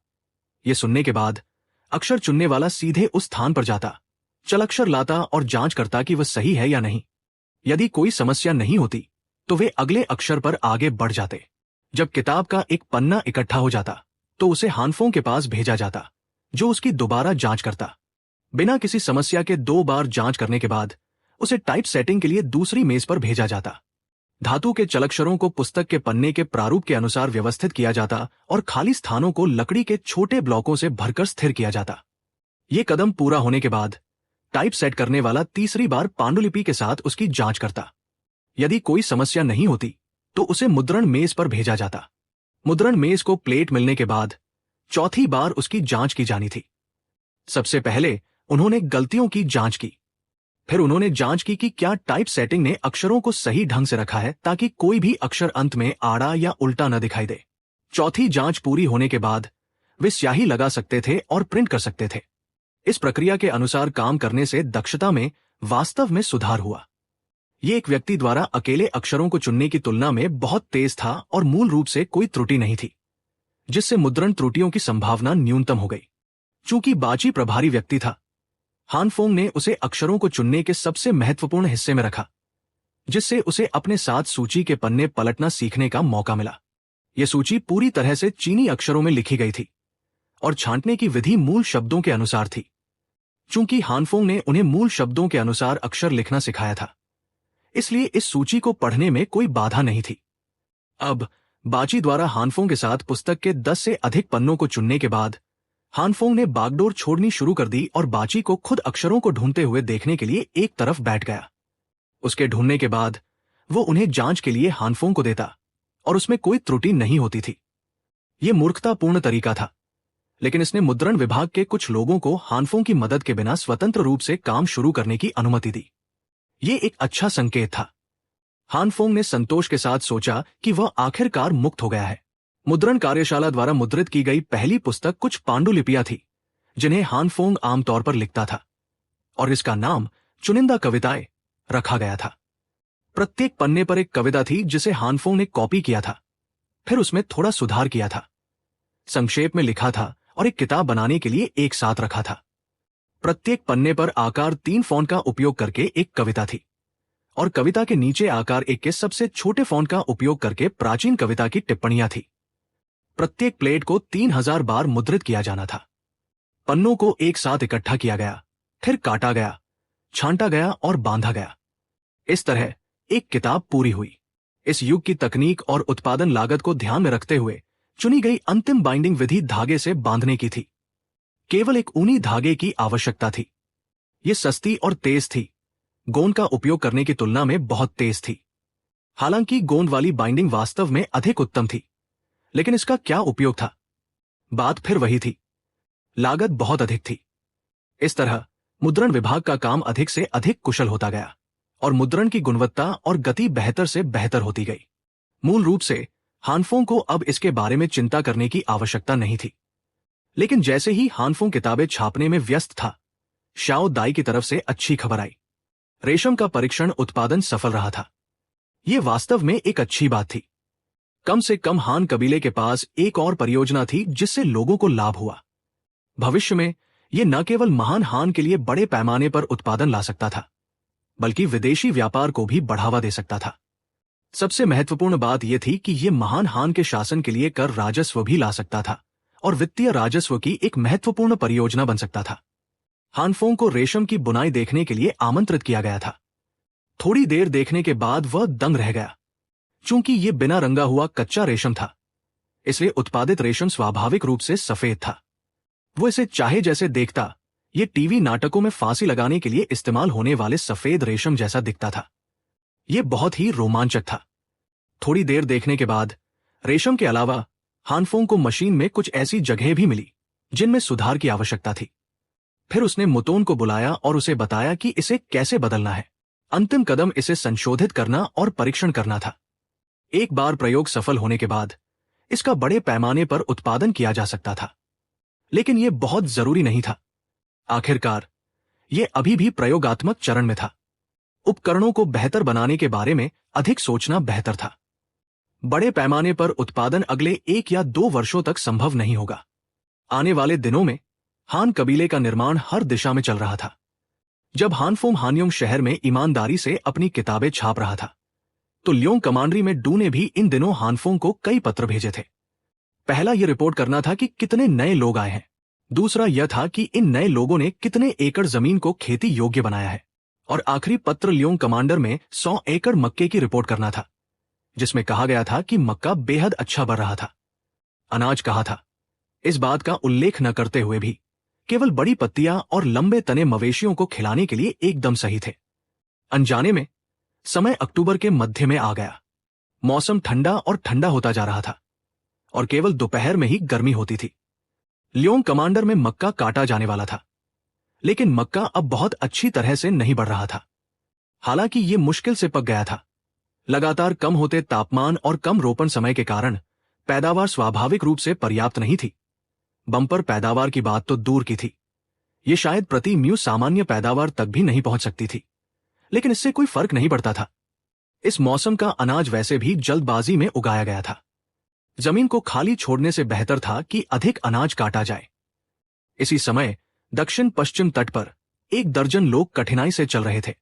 ये सुनने के बाद अक्षर चुनने वाला सीधे उस स्थान पर जाता, चलक्षर लाता और जांच करता कि वह सही है या नहीं। यदि कोई समस्या नहीं होती तो वे अगले अक्षर पर आगे बढ़ जाते। जब किताब का एक पन्ना इकट्ठा हो जाता तो उसे हानफोंग के पास भेजा जाता, जो उसकी दोबारा जांच करता। बिना किसी समस्या के 2 बार जांच करने के बाद उसे टाइप सेटिंग के लिए दूसरी मेज पर भेजा जाता। धातु के चलक्षरों को पुस्तक के पन्ने के प्रारूप के अनुसार व्यवस्थित किया जाता और खाली स्थानों को लकड़ी के छोटे ब्लॉकों से भरकर स्थिर किया जाता। ये कदम पूरा होने के बाद टाइप सेट करने वाला तीसरी बार पांडुलिपि के साथ उसकी जांच करता। यदि कोई समस्या नहीं होती तो उसे मुद्रण मेज पर भेजा जाता। मुद्रण मेज को प्लेट मिलने के बाद चौथी बार उसकी जांच की जानी थी। सबसे पहले उन्होंने गलतियों की जांच की, फिर उन्होंने जांच की कि क्या टाइप सेटिंग ने अक्षरों को सही ढंग से रखा है ताकि कोई भी अक्षर अंत में आड़ा या उल्टा न दिखाई दे। चौथी जांच पूरी होने के बाद वे स्याही लगा सकते थे और प्रिंट कर सकते थे। इस प्रक्रिया के अनुसार काम करने से दक्षता में वास्तव में सुधार हुआ। ये एक व्यक्ति द्वारा अकेले अक्षरों को चुनने की तुलना में बहुत तेज था और मूल रूप से कोई त्रुटि नहीं थी, जिससे मुद्रण त्रुटियों की संभावना न्यूनतम हो गई। चूंकि बाची प्रभारी व्यक्ति था, हानफोंग ने उसे अक्षरों को चुनने के सबसे महत्वपूर्ण हिस्से में रखा, जिससे उसे अपने साथ सूची के पन्ने पलटना सीखने का मौका मिला। यह सूची पूरी तरह से चीनी अक्षरों में लिखी गई थी और छांटने की विधि मूल शब्दों के अनुसार थी। चूंकि हानफोंग ने उन्हें मूल शब्दों के अनुसार अक्षर लिखना सिखाया था, इसलिए इस सूची को पढ़ने में कोई बाधा नहीं थी। अब बाची द्वारा हानफोंग के साथ पुस्तक के 10 से अधिक पन्नों को चुनने के बाद हानफोंग ने बागडोर छोड़नी शुरू कर दी और बाची को खुद अक्षरों को ढूंढते हुए देखने के लिए एक तरफ बैठ गया। उसके ढूंढने के बाद वो उन्हें जांच के लिए हानफोंग को देता और उसमें कोई त्रुटि नहीं होती थी। ये मूर्खतापूर्ण तरीका था, लेकिन इसने मुद्रण विभाग के कुछ लोगों को हानफोंग की मदद के बिना स्वतंत्र रूप से काम शुरू करने की अनुमति दी। ये एक अच्छा संकेत था। हानफोंग ने संतोष के साथ सोचा कि वह आखिरकार मुक्त हो गया है। मुद्रण कार्यशाला द्वारा मुद्रित की गई पहली पुस्तक कुछ पांडुलिपियां थी, जिन्हें हानफोंग आमतौर पर लिखता था, और इसका नाम चुनिंदा कविताएं रखा गया था। प्रत्येक पन्ने पर एक कविता थी जिसे हानफोंग ने कॉपी किया था, फिर उसमें थोड़ा सुधार किया था, संक्षेप में लिखा था और एक किताब बनाने के लिए एक साथ रखा था। प्रत्येक पन्ने पर आकार 3 फॉन्ट का उपयोग करके एक कविता थी और कविता के नीचे आकार 1 के सबसे छोटे फॉन्ट का उपयोग करके प्राचीन कविता की टिप्पणियां थी। प्रत्येक प्लेट को 3000 बार मुद्रित किया जाना था। पन्नों को एक साथ इकट्ठा किया गया, फिर काटा गया, छांटा गया और बांधा गया। इस तरह एक किताब पूरी हुई। इस युग की तकनीक और उत्पादन लागत को ध्यान में रखते हुए चुनी गई अंतिम बाइंडिंग विधि धागे से बांधने की थी। केवल एक ऊनी धागे की आवश्यकता थी। ये सस्ती और तेज थी, गोंद का उपयोग करने की तुलना में बहुत तेज थी। हालांकि गोंद वाली बाइंडिंग वास्तव में अधिक उत्तम थी, लेकिन इसका क्या उपयोग था? बात फिर वही थी, लागत बहुत अधिक थी। इस तरह मुद्रण विभाग का काम अधिक से अधिक कुशल होता गया और मुद्रण की गुणवत्ता और गति बेहतर से बेहतर होती गई। मूल रूप से हानफोंग को अब इसके बारे में चिंता करने की आवश्यकता नहीं थी, लेकिन जैसे ही हानफोंग किताबें छापने में व्यस्त था, शाओ दाई की तरफ से अच्छी खबर आई। रेशम का परीक्षण उत्पादन सफल रहा था। यह वास्तव में एक अच्छी बात थी। कम से कम हान कबीले के पास एक और परियोजना थी जिससे लोगों को लाभ हुआ। भविष्य में यह न केवल महान हान के लिए बड़े पैमाने पर उत्पादन ला सकता था, बल्कि विदेशी व्यापार को भी बढ़ावा दे सकता था। सबसे महत्वपूर्ण बात यह थी कि यह महान हान के शासन के लिए कर राजस्व भी ला सकता था और वित्तीय राजस्व की एक महत्वपूर्ण परियोजना बन सकता था। हानफोंग को रेशम की बुनाई देखने के लिए आमंत्रित किया गया था। थोड़ी देर देखने के बाद वह दंग रह गया। चूंकि ये बिना रंगा हुआ कच्चा रेशम था, इसलिए उत्पादित रेशम स्वाभाविक रूप से सफेद था। वो इसे चाहे जैसे देखता, ये टीवी नाटकों में फांसी लगाने के लिए इस्तेमाल होने वाले सफेद रेशम जैसा दिखता था। ये बहुत ही रोमांचक था। थोड़ी देर देखने के बाद रेशम के अलावा हानफोंग को मशीन में कुछ ऐसी जगह भी मिली जिनमें सुधार की आवश्यकता थी। फिर उसने मुतोन को बुलाया और उसे बताया कि इसे कैसे बदलना है। अंतिम कदम इसे संशोधित करना और परीक्षण करना था। एक बार प्रयोग सफल होने के बाद इसका बड़े पैमाने पर उत्पादन किया जा सकता था, लेकिन यह बहुत जरूरी नहीं था। आखिरकार यह अभी भी प्रयोगात्मक चरण में था। उपकरणों को बेहतर बनाने के बारे में अधिक सोचना बेहतर था। बड़े पैमाने पर उत्पादन अगले 1 या 2 वर्षों तक संभव नहीं होगा। आने वाले दिनों में हान कबीले का निर्माण हर दिशा में चल रहा था। जब हानफोंग हानयोंग शहर में ईमानदारी से अपनी किताबें छाप रहा था, तो ल्योंग कमांडरी में डू ने भी इन दिनों हानफोंग को कई पत्र भेजे थे। पहला यह रिपोर्ट करना था कि कितने नए लोग आए हैं। दूसरा यह था कि इन नए लोगों ने कितने एकड़ जमीन को खेती योग्य बनाया है। और आखिरी पत्र ल्योंग कमांडर में 100 एकड़ मक्के की रिपोर्ट करना था, जिसमें कहा गया था कि मक्का बेहद अच्छा बढ़ रहा था। अनाज कहा था, इस बात का उल्लेख न करते हुए भी केवल बड़ी पत्तियां और लंबे तने मवेशियों को खिलाने के लिए एकदम सही थे। अनजाने में समय अक्टूबर के मध्य में आ गया। मौसम ठंडा और ठंडा होता जा रहा था और केवल दोपहर में ही गर्मी होती थी। ल्योंग कमांडर में मक्का काटा जाने वाला था, लेकिन मक्का अब बहुत अच्छी तरह से नहीं बढ़ रहा था। हालांकि यह मुश्किल से पक गया था। लगातार कम होते तापमान और कम रोपण समय के कारण पैदावार स्वाभाविक रूप से पर्याप्त नहीं थी। बम्पर पैदावार की बात तो दूर की थी, यह शायद प्रति म्यू सामान्य पैदावार तक भी नहीं पहुंच सकती थी, लेकिन इससे कोई फर्क नहीं पड़ता था। इस मौसम का अनाज वैसे भी जल्दबाजी में उगाया गया था। जमीन को खाली छोड़ने से बेहतर था कि अधिक अनाज काटा जाए। इसी समय दक्षिण पश्चिम तट पर 1 दर्जन लोग कठिनाई से चल रहे थे।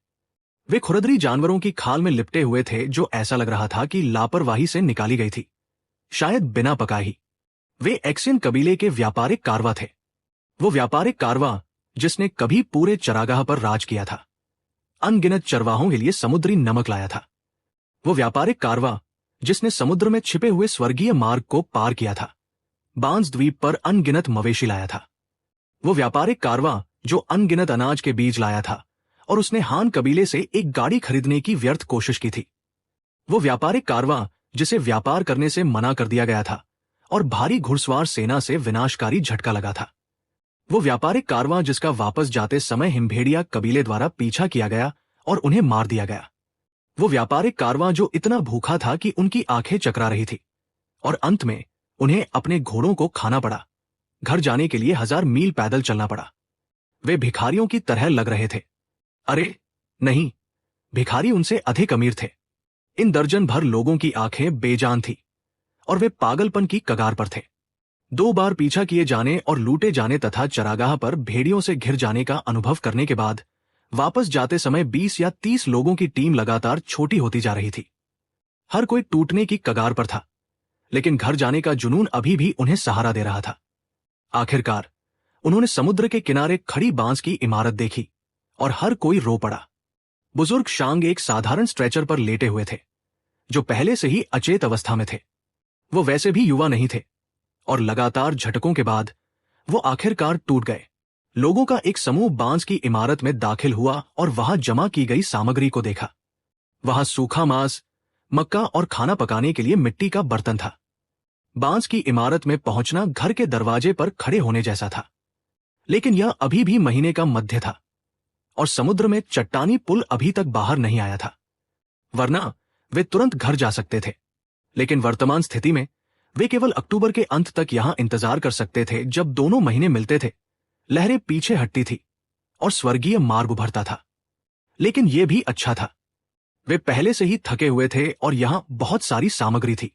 वे खुरदरी जानवरों की खाल में लिपटे हुए थे, जो ऐसा लग रहा था कि लापरवाही से निकाली गई थी, शायद बिना पकाए ही। वे एक्सियन कबीले के व्यापारिक कारवा थे। वो व्यापारिक कारवा जिसने कभी पूरे चरागाह पर राज किया था, अनगिनत चरवाहों के लिए समुद्री नमक लाया था। वो व्यापारिक कारवा जिसने समुद्र में छिपे हुए स्वर्गीय मार्ग को पार किया था, बांस द्वीप पर अनगिनत मवेशी लाया था। वो व्यापारिक कारवा जो अनगिनत अनाज के बीज लाया था और उसने हान कबीले से एक गाड़ी खरीदने की व्यर्थ कोशिश की थी। वो व्यापारिक कारवा जिसे व्यापार करने से मना कर दिया गया था और भारी घुड़सवार सेना से विनाशकारी झटका लगा था। वो व्यापारिक कारवा जिसका वापस जाते समय हिमभेड़िया कबीले द्वारा पीछा किया गया और उन्हें मार दिया गया। वो व्यापारिक कारवा जो इतना भूखा था कि उनकी आंखें चकरा रही थी और अंत में उन्हें अपने घोड़ों को खाना पड़ा। घर जाने के लिए 1000 मील पैदल चलना पड़ा। वे भिखारियों की तरह लग रहे थे। अरे नहीं, भिखारी उनसे अधिक अमीर थे। इन दर्जन भर लोगों की आंखें बेजान थी और वे पागलपन की कगार पर थे। 2 बार पीछा किए जाने और लूटे जाने तथा चरागाह पर भेड़ियों से घिर जाने का अनुभव करने के बाद वापस जाते समय 20 या 30 लोगों की टीम लगातार छोटी होती जा रही थी। हर कोई टूटने की कगार पर था, लेकिन घर जाने का जुनून अभी भी उन्हें सहारा दे रहा था। आखिरकार उन्होंने समुद्र के किनारे खड़ी बांस की इमारत देखी और हर कोई रो पड़ा। बुजुर्ग शांग एक साधारण स्ट्रेचर पर लेटे हुए थे, जो पहले से ही अचेत अवस्था में थे। वो वैसे भी युवा नहीं थे और लगातार झटकों के बाद वो आखिरकार टूट गए। लोगों का एक समूह बांस की इमारत में दाखिल हुआ और वहां जमा की गई सामग्री को देखा। वहां सूखा मांस, मक्का और खाना पकाने के लिए मिट्टी का बर्तन था। बांस की इमारत में पहुंचना घर के दरवाजे पर खड़े होने जैसा था, लेकिन यह अभी भी महीने का मध्य था और समुद्र में चट्टानी पुल अभी तक बाहर नहीं आया था, वरना वे तुरंत घर जा सकते थे। लेकिन वर्तमान स्थिति में वे केवल अक्टूबर के अंत तक यहां इंतजार कर सकते थे, जब दोनों महीने मिलते थे। लहरें पीछे हटती थी और स्वर्गीय मार्ग उभरता था। लेकिन यह भी अच्छा था, वे पहले से ही थके हुए थे और यहां बहुत सारी सामग्री थी।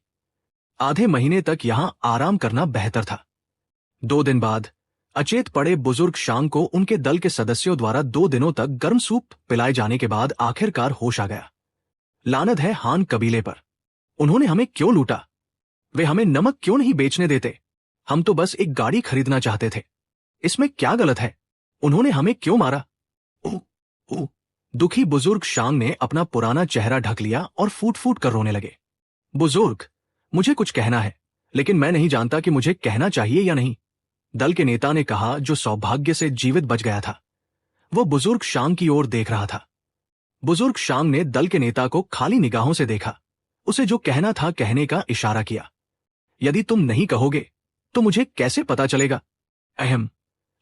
आधे महीने तक यहां आराम करना बेहतर था। 2 दिन बाद अचेत पड़े बुजुर्ग शांग को उनके दल के सदस्यों द्वारा 2 दिनों तक गर्म सूप पिलाए जाने के बाद आखिरकार होश आ गया। लानत है हान कबीले पर, उन्होंने हमें क्यों लूटा? वे हमें नमक क्यों नहीं बेचने देते? हम तो बस एक गाड़ी खरीदना चाहते थे। इसमें क्या गलत है? उन्होंने हमें क्यों मारा? ओह, दुखी बुजुर्ग शांग ने अपना पुराना चेहरा ढक लिया और फूट फूट कर रोने लगे। बुजुर्ग, मुझे कुछ कहना है, लेकिन मैं नहीं जानता कि मुझे कहना चाहिए या नहीं, दल के नेता ने कहा, जो सौभाग्य से जीवित बच गया था। वो बुजुर्ग शांग की ओर देख रहा था। बुजुर्ग शांग ने दल के नेता को खाली निगाहों से देखा, उसे जो कहना था कहने का इशारा किया। यदि तुम नहीं कहोगे तो मुझे कैसे पता चलेगा? अहम,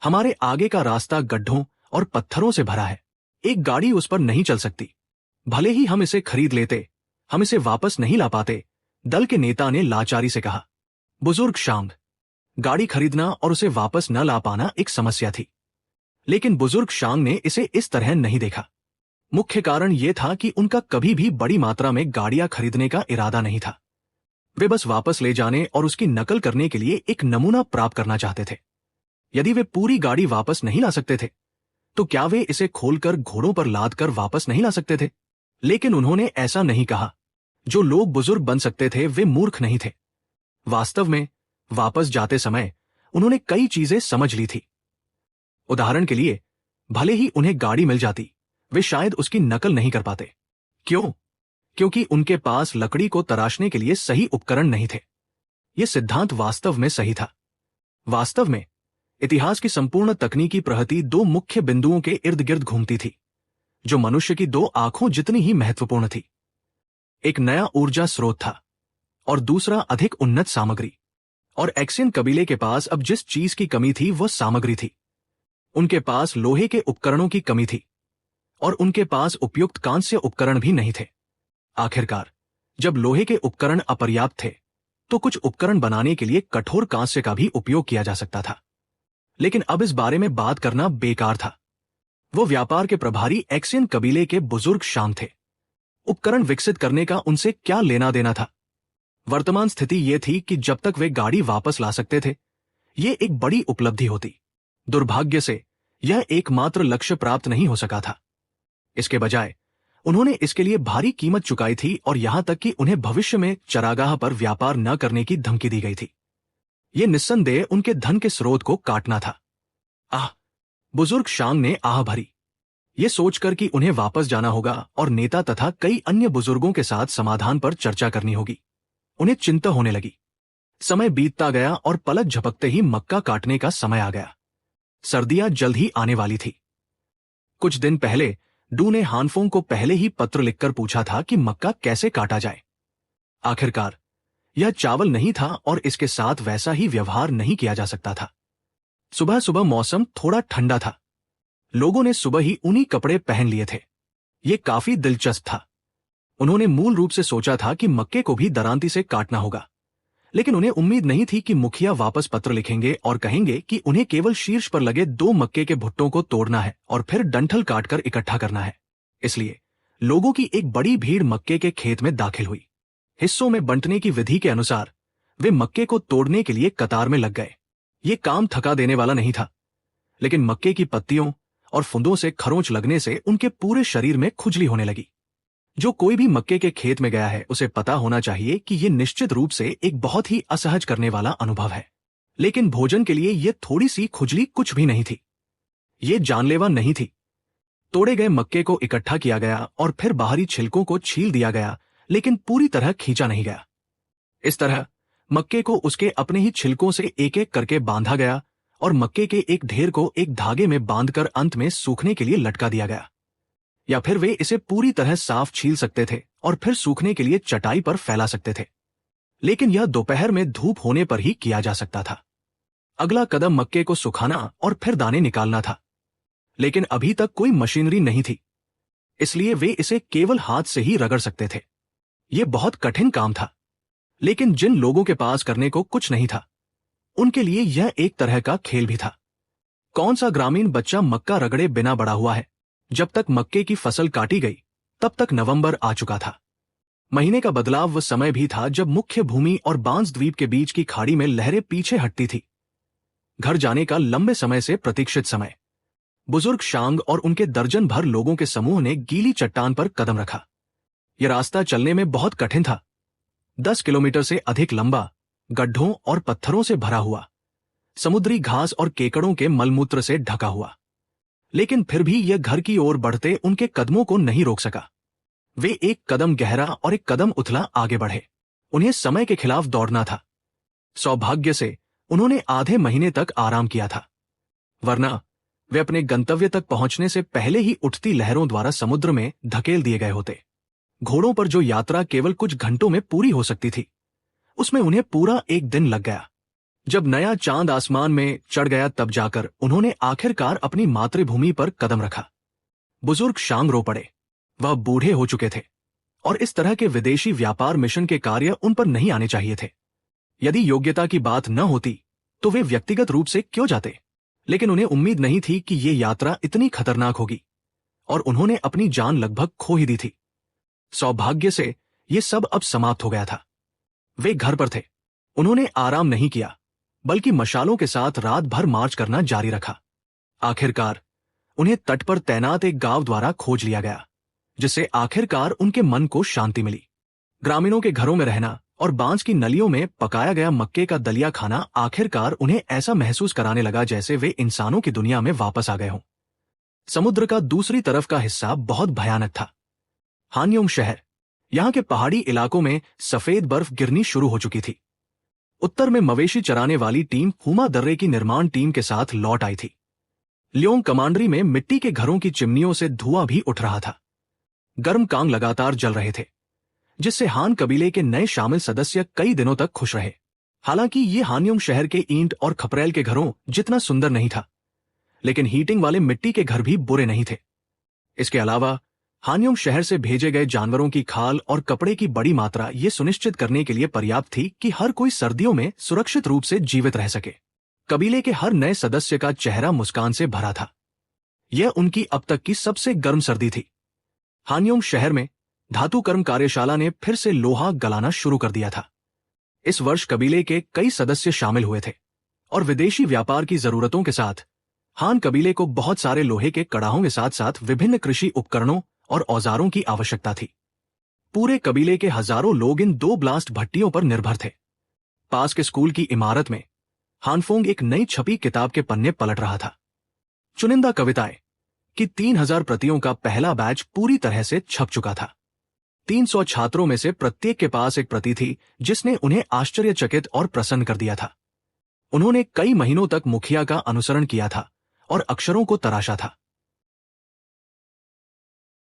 हमारे आगे का रास्ता गड्ढों और पत्थरों से भरा है, एक गाड़ी उस पर नहीं चल सकती। भले ही हम इसे खरीद लेते, हम इसे वापस नहीं ला पाते, दल के नेता ने लाचारी से कहा। बुजुर्ग शांग, गाड़ी खरीदना और उसे वापस न ला पाना एक समस्या थी, लेकिन बुजुर्ग शांग ने इसे इस तरह नहीं देखा। मुख्य कारण यह था कि उनका कभी भी बड़ी मात्रा में गाड़ियां खरीदने का इरादा नहीं था। वे बस वापस ले जाने और उसकी नकल करने के लिए एक नमूना प्राप्त करना चाहते थे। यदि वे पूरी गाड़ी वापस नहीं ला सकते थे, तो क्या वे इसे खोलकर घोड़ों पर लाद कर वापस नहीं ला सकते थे? लेकिन उन्होंने ऐसा नहीं कहा। जो लोग बुजुर्ग बन सकते थे वे मूर्ख नहीं थे। वास्तव में वापस जाते समय उन्होंने कई चीजें समझ ली थी। उदाहरण के लिए, भले ही उन्हें गाड़ी मिल जाती, वे शायद उसकी नकल नहीं कर पाते। क्यों? क्योंकि उनके पास लकड़ी को तराशने के लिए सही उपकरण नहीं थे। यह सिद्धांत वास्तव में सही था। वास्तव में इतिहास की संपूर्ण तकनीकी प्रगति दो मुख्य बिंदुओं के इर्द गिर्द घूमती थी, जो मनुष्य की दो आंखों जितनी ही महत्वपूर्ण थी। एक नया ऊर्जा स्रोत था और दूसरा अधिक उन्नत सामग्री। और एक्सियन कबीले के पास अब जिस चीज की कमी थी वह सामग्री थी। उनके पास लोहे के उपकरणों की कमी थी और उनके पास उपयुक्त कांस्य उपकरण भी नहीं थे। आखिरकार जब लोहे के उपकरण अपर्याप्त थे, तो कुछ उपकरण बनाने के लिए कठोर कांस्य का भी उपयोग किया जा सकता था। लेकिन अब इस बारे में बात करना बेकार था। वो व्यापार के प्रभारी एक्सियन कबीले के बुजुर्ग शांग थे। उपकरण विकसित करने का उनसे क्या लेना देना था? वर्तमान स्थिति यह थी कि जब तक वे गाड़ी वापस ला सकते थे, यह एक बड़ी उपलब्धि होती। दुर्भाग्य से यह एकमात्र लक्ष्य प्राप्त नहीं हो सका था। इसके बजाय उन्होंने इसके लिए भारी कीमत चुकाई थी और यहां तक कि उन्हें भविष्य में चरागाह पर व्यापार न करने की धमकी दी गई थी। यह निस्संदेह उनके धन के स्रोत को काटना था। आह! बुजुर्ग शांग ने आह भरी, यह सोचकर कि उन्हें वापस जाना होगा और नेता तथा कई अन्य बुजुर्गों के साथ समाधान पर चर्चा करनी होगी। उन्हें चिंता होने लगी। समय बीतता गया और पलक झपकते ही मक्का काटने का समय आ गया। सर्दियां जल्द ही आने वाली थी। कुछ दिन पहले डू ने हानफोंग को पहले ही पत्र लिखकर पूछा था कि मक्का कैसे काटा जाए। आखिरकार यह चावल नहीं था और इसके साथ वैसा ही व्यवहार नहीं किया जा सकता था। सुबह सुबह मौसम थोड़ा ठंडा था। लोगों ने सुबह ही ऊनी कपड़े पहन लिए थे। यह काफी दिलचस्प था। उन्होंने मूल रूप से सोचा था कि मक्के को भी दरांती से काटना होगा, लेकिन उन्हें उम्मीद नहीं थी कि मुखिया वापस पत्र लिखेंगे और कहेंगे कि उन्हें केवल शीर्ष पर लगे 2 मक्के के भुट्टों को तोड़ना है और फिर डंठल काटकर इकट्ठा करना है। इसलिए लोगों की एक बड़ी भीड़ मक्के के खेत में दाखिल हुई। हिस्सों में बंटने की विधि के अनुसार वे मक्के को तोड़ने के लिए कतार में लग गए। ये काम थका देने वाला नहीं था, लेकिन मक्के की पत्तियों और फुंदों से खरोंच लगने से उनके पूरे शरीर में खुजली होने लगी। जो कोई भी मक्के के खेत में गया है उसे पता होना चाहिए कि यह निश्चित रूप से एक बहुत ही असहज करने वाला अनुभव है। लेकिन भोजन के लिए यह थोड़ी सी खुजली कुछ भी नहीं थी। यह जानलेवा नहीं थी। तोड़े गए मक्के को इकट्ठा किया गया और फिर बाहरी छिलकों को छील दिया गया, लेकिन पूरी तरह खींचा नहीं गया। इस तरह मक्के को उसके अपने ही छिलकों से एक एक करके बांधा गया और मक्के के एक ढेर को एक धागे में बांधकर अंत में सूखने के लिए लटका दिया गया। या फिर वे इसे पूरी तरह साफ छील सकते थे और फिर सूखने के लिए चटाई पर फैला सकते थे, लेकिन यह दोपहर में धूप होने पर ही किया जा सकता था। अगला कदम मक्के को सुखाना और फिर दाने निकालना था, लेकिन अभी तक कोई मशीनरी नहीं थी, इसलिए वे इसे केवल हाथ से ही रगड़ सकते थे। यह बहुत कठिन काम था, लेकिन जिन लोगों के पास करने को कुछ नहीं था, उनके लिए यह एक तरह का खेल भी था। कौन सा ग्रामीण बच्चा मक्का रगड़े बिना बड़ा हुआ है? जब तक मक्के की फसल काटी गई, तब तक नवंबर आ चुका था। महीने का बदलाव वह समय भी था जब मुख्य भूमि और बांस द्वीप के बीच की खाड़ी में लहरें पीछे हटती थी। घर जाने का लंबे समय से प्रतीक्षित समय। बुजुर्ग शांग और उनके दर्जन भर लोगों के समूह ने गीली चट्टान पर कदम रखा। यह रास्ता चलने में बहुत कठिन था। 10 किलोमीटर से अधिक लंबा, गड्ढों और पत्थरों से भरा हुआ, समुद्री घास और केकड़ों के मलमूत्र से ढका हुआ। लेकिन फिर भी यह घर की ओर बढ़ते उनके कदमों को नहीं रोक सका। वे एक कदम गहरा और एक कदम उथला आगे बढ़े। उन्हें समय के खिलाफ दौड़ना था। सौभाग्य से उन्होंने आधे महीने तक आराम किया था, वरना वे अपने गंतव्य तक पहुंचने से पहले ही उठती लहरों द्वारा समुद्र में धकेल दिए गए होते। घोड़ों पर जो यात्रा केवल कुछ घंटों में पूरी हो सकती थी, उसमें उन्हें पूरा एक दिन लग गया। जब नया चांद आसमान में चढ़ गया, तब जाकर उन्होंने आखिरकार अपनी मातृभूमि पर कदम रखा। बुजुर्ग शांग रो पड़े। वह बूढ़े हो चुके थे और इस तरह के विदेशी व्यापार मिशन के कार्य उन पर नहीं आने चाहिए थे। यदि योग्यता की बात न होती तो वे व्यक्तिगत रूप से क्यों जाते, लेकिन उन्हें उम्मीद नहीं थी कि ये यात्रा इतनी खतरनाक होगी और उन्होंने अपनी जान लगभग खो ही दी थी। सौभाग्य से ये सब अब समाप्त हो गया था। वे घर पर थे। उन्होंने आराम नहीं किया, बल्कि मशालों के साथ रात भर मार्च करना जारी रखा। आखिरकार उन्हें तट पर तैनात एक गांव द्वारा खोज लिया गया, जिससे आखिरकार उनके मन को शांति मिली। ग्रामीणों के घरों में रहना और बांस की नलियों में पकाया गया मक्के का दलिया खाना आखिरकार उन्हें ऐसा महसूस कराने लगा जैसे वे इंसानों की दुनिया में वापस आ गए हों। समुद्र का दूसरी तरफ का हिस्सा बहुत भयानक था। हानयोंग शहर, यहां के पहाड़ी इलाकों में सफेद बर्फ गिरनी शुरू हो चुकी थी। उत्तर में मवेशी चराने वाली टीम हुमा दर्रे की निर्माण टीम के साथ लौट आई थी। ल्योंग कमांडरी में मिट्टी के घरों की चिमनियों से धुआं भी उठ रहा था। गर्म कांग लगातार जल रहे थे, जिससे हान कबीले के नए शामिल सदस्य कई दिनों तक खुश रहे। हालांकि ये हानयोंग शहर के ईंट और खपरेल के घरों जितना सुंदर नहीं था, लेकिन हीटिंग वाले मिट्टी के घर भी बुरे नहीं थे। इसके अलावा हानयोंग शहर से भेजे गए जानवरों की खाल और कपड़े की बड़ी मात्रा ये सुनिश्चित करने के लिए पर्याप्त थी कि हर कोई सर्दियों में सुरक्षित रूप से जीवित रह सके। कबीले के हर नए सदस्य का चेहरा मुस्कान से भरा था। यह उनकी अब तक की सबसे गर्म सर्दी थी। हानयोंग शहर में धातु कर्म कार्यशाला ने फिर से लोहा गलाना शुरू कर दिया था। इस वर्ष कबीले के कई सदस्य शामिल हुए थे और विदेशी व्यापार की जरूरतों के साथ हान कबीले को बहुत सारे लोहे के कड़ाहों के साथ साथ विभिन्न कृषि उपकरणों और औजारों की आवश्यकता थी। पूरे कबीले के हजारों लोग इन 2 ब्लास्ट भट्टियों पर निर्भर थे। पास के स्कूल की इमारत में हानफोंग एक नई छपी किताब के पन्ने पलट रहा था। चुनिंदा कविताएं की 3000 प्रतियों का पहला बैच पूरी तरह से छप चुका था। 300 छात्रों में से प्रत्येक के पास एक प्रति थी, जिसने उन्हें आश्चर्यचकित और प्रसन्न कर दिया था। उन्होंने कई महीनों तक मुखिया का अनुसरण किया था और अक्षरों को तराशा था।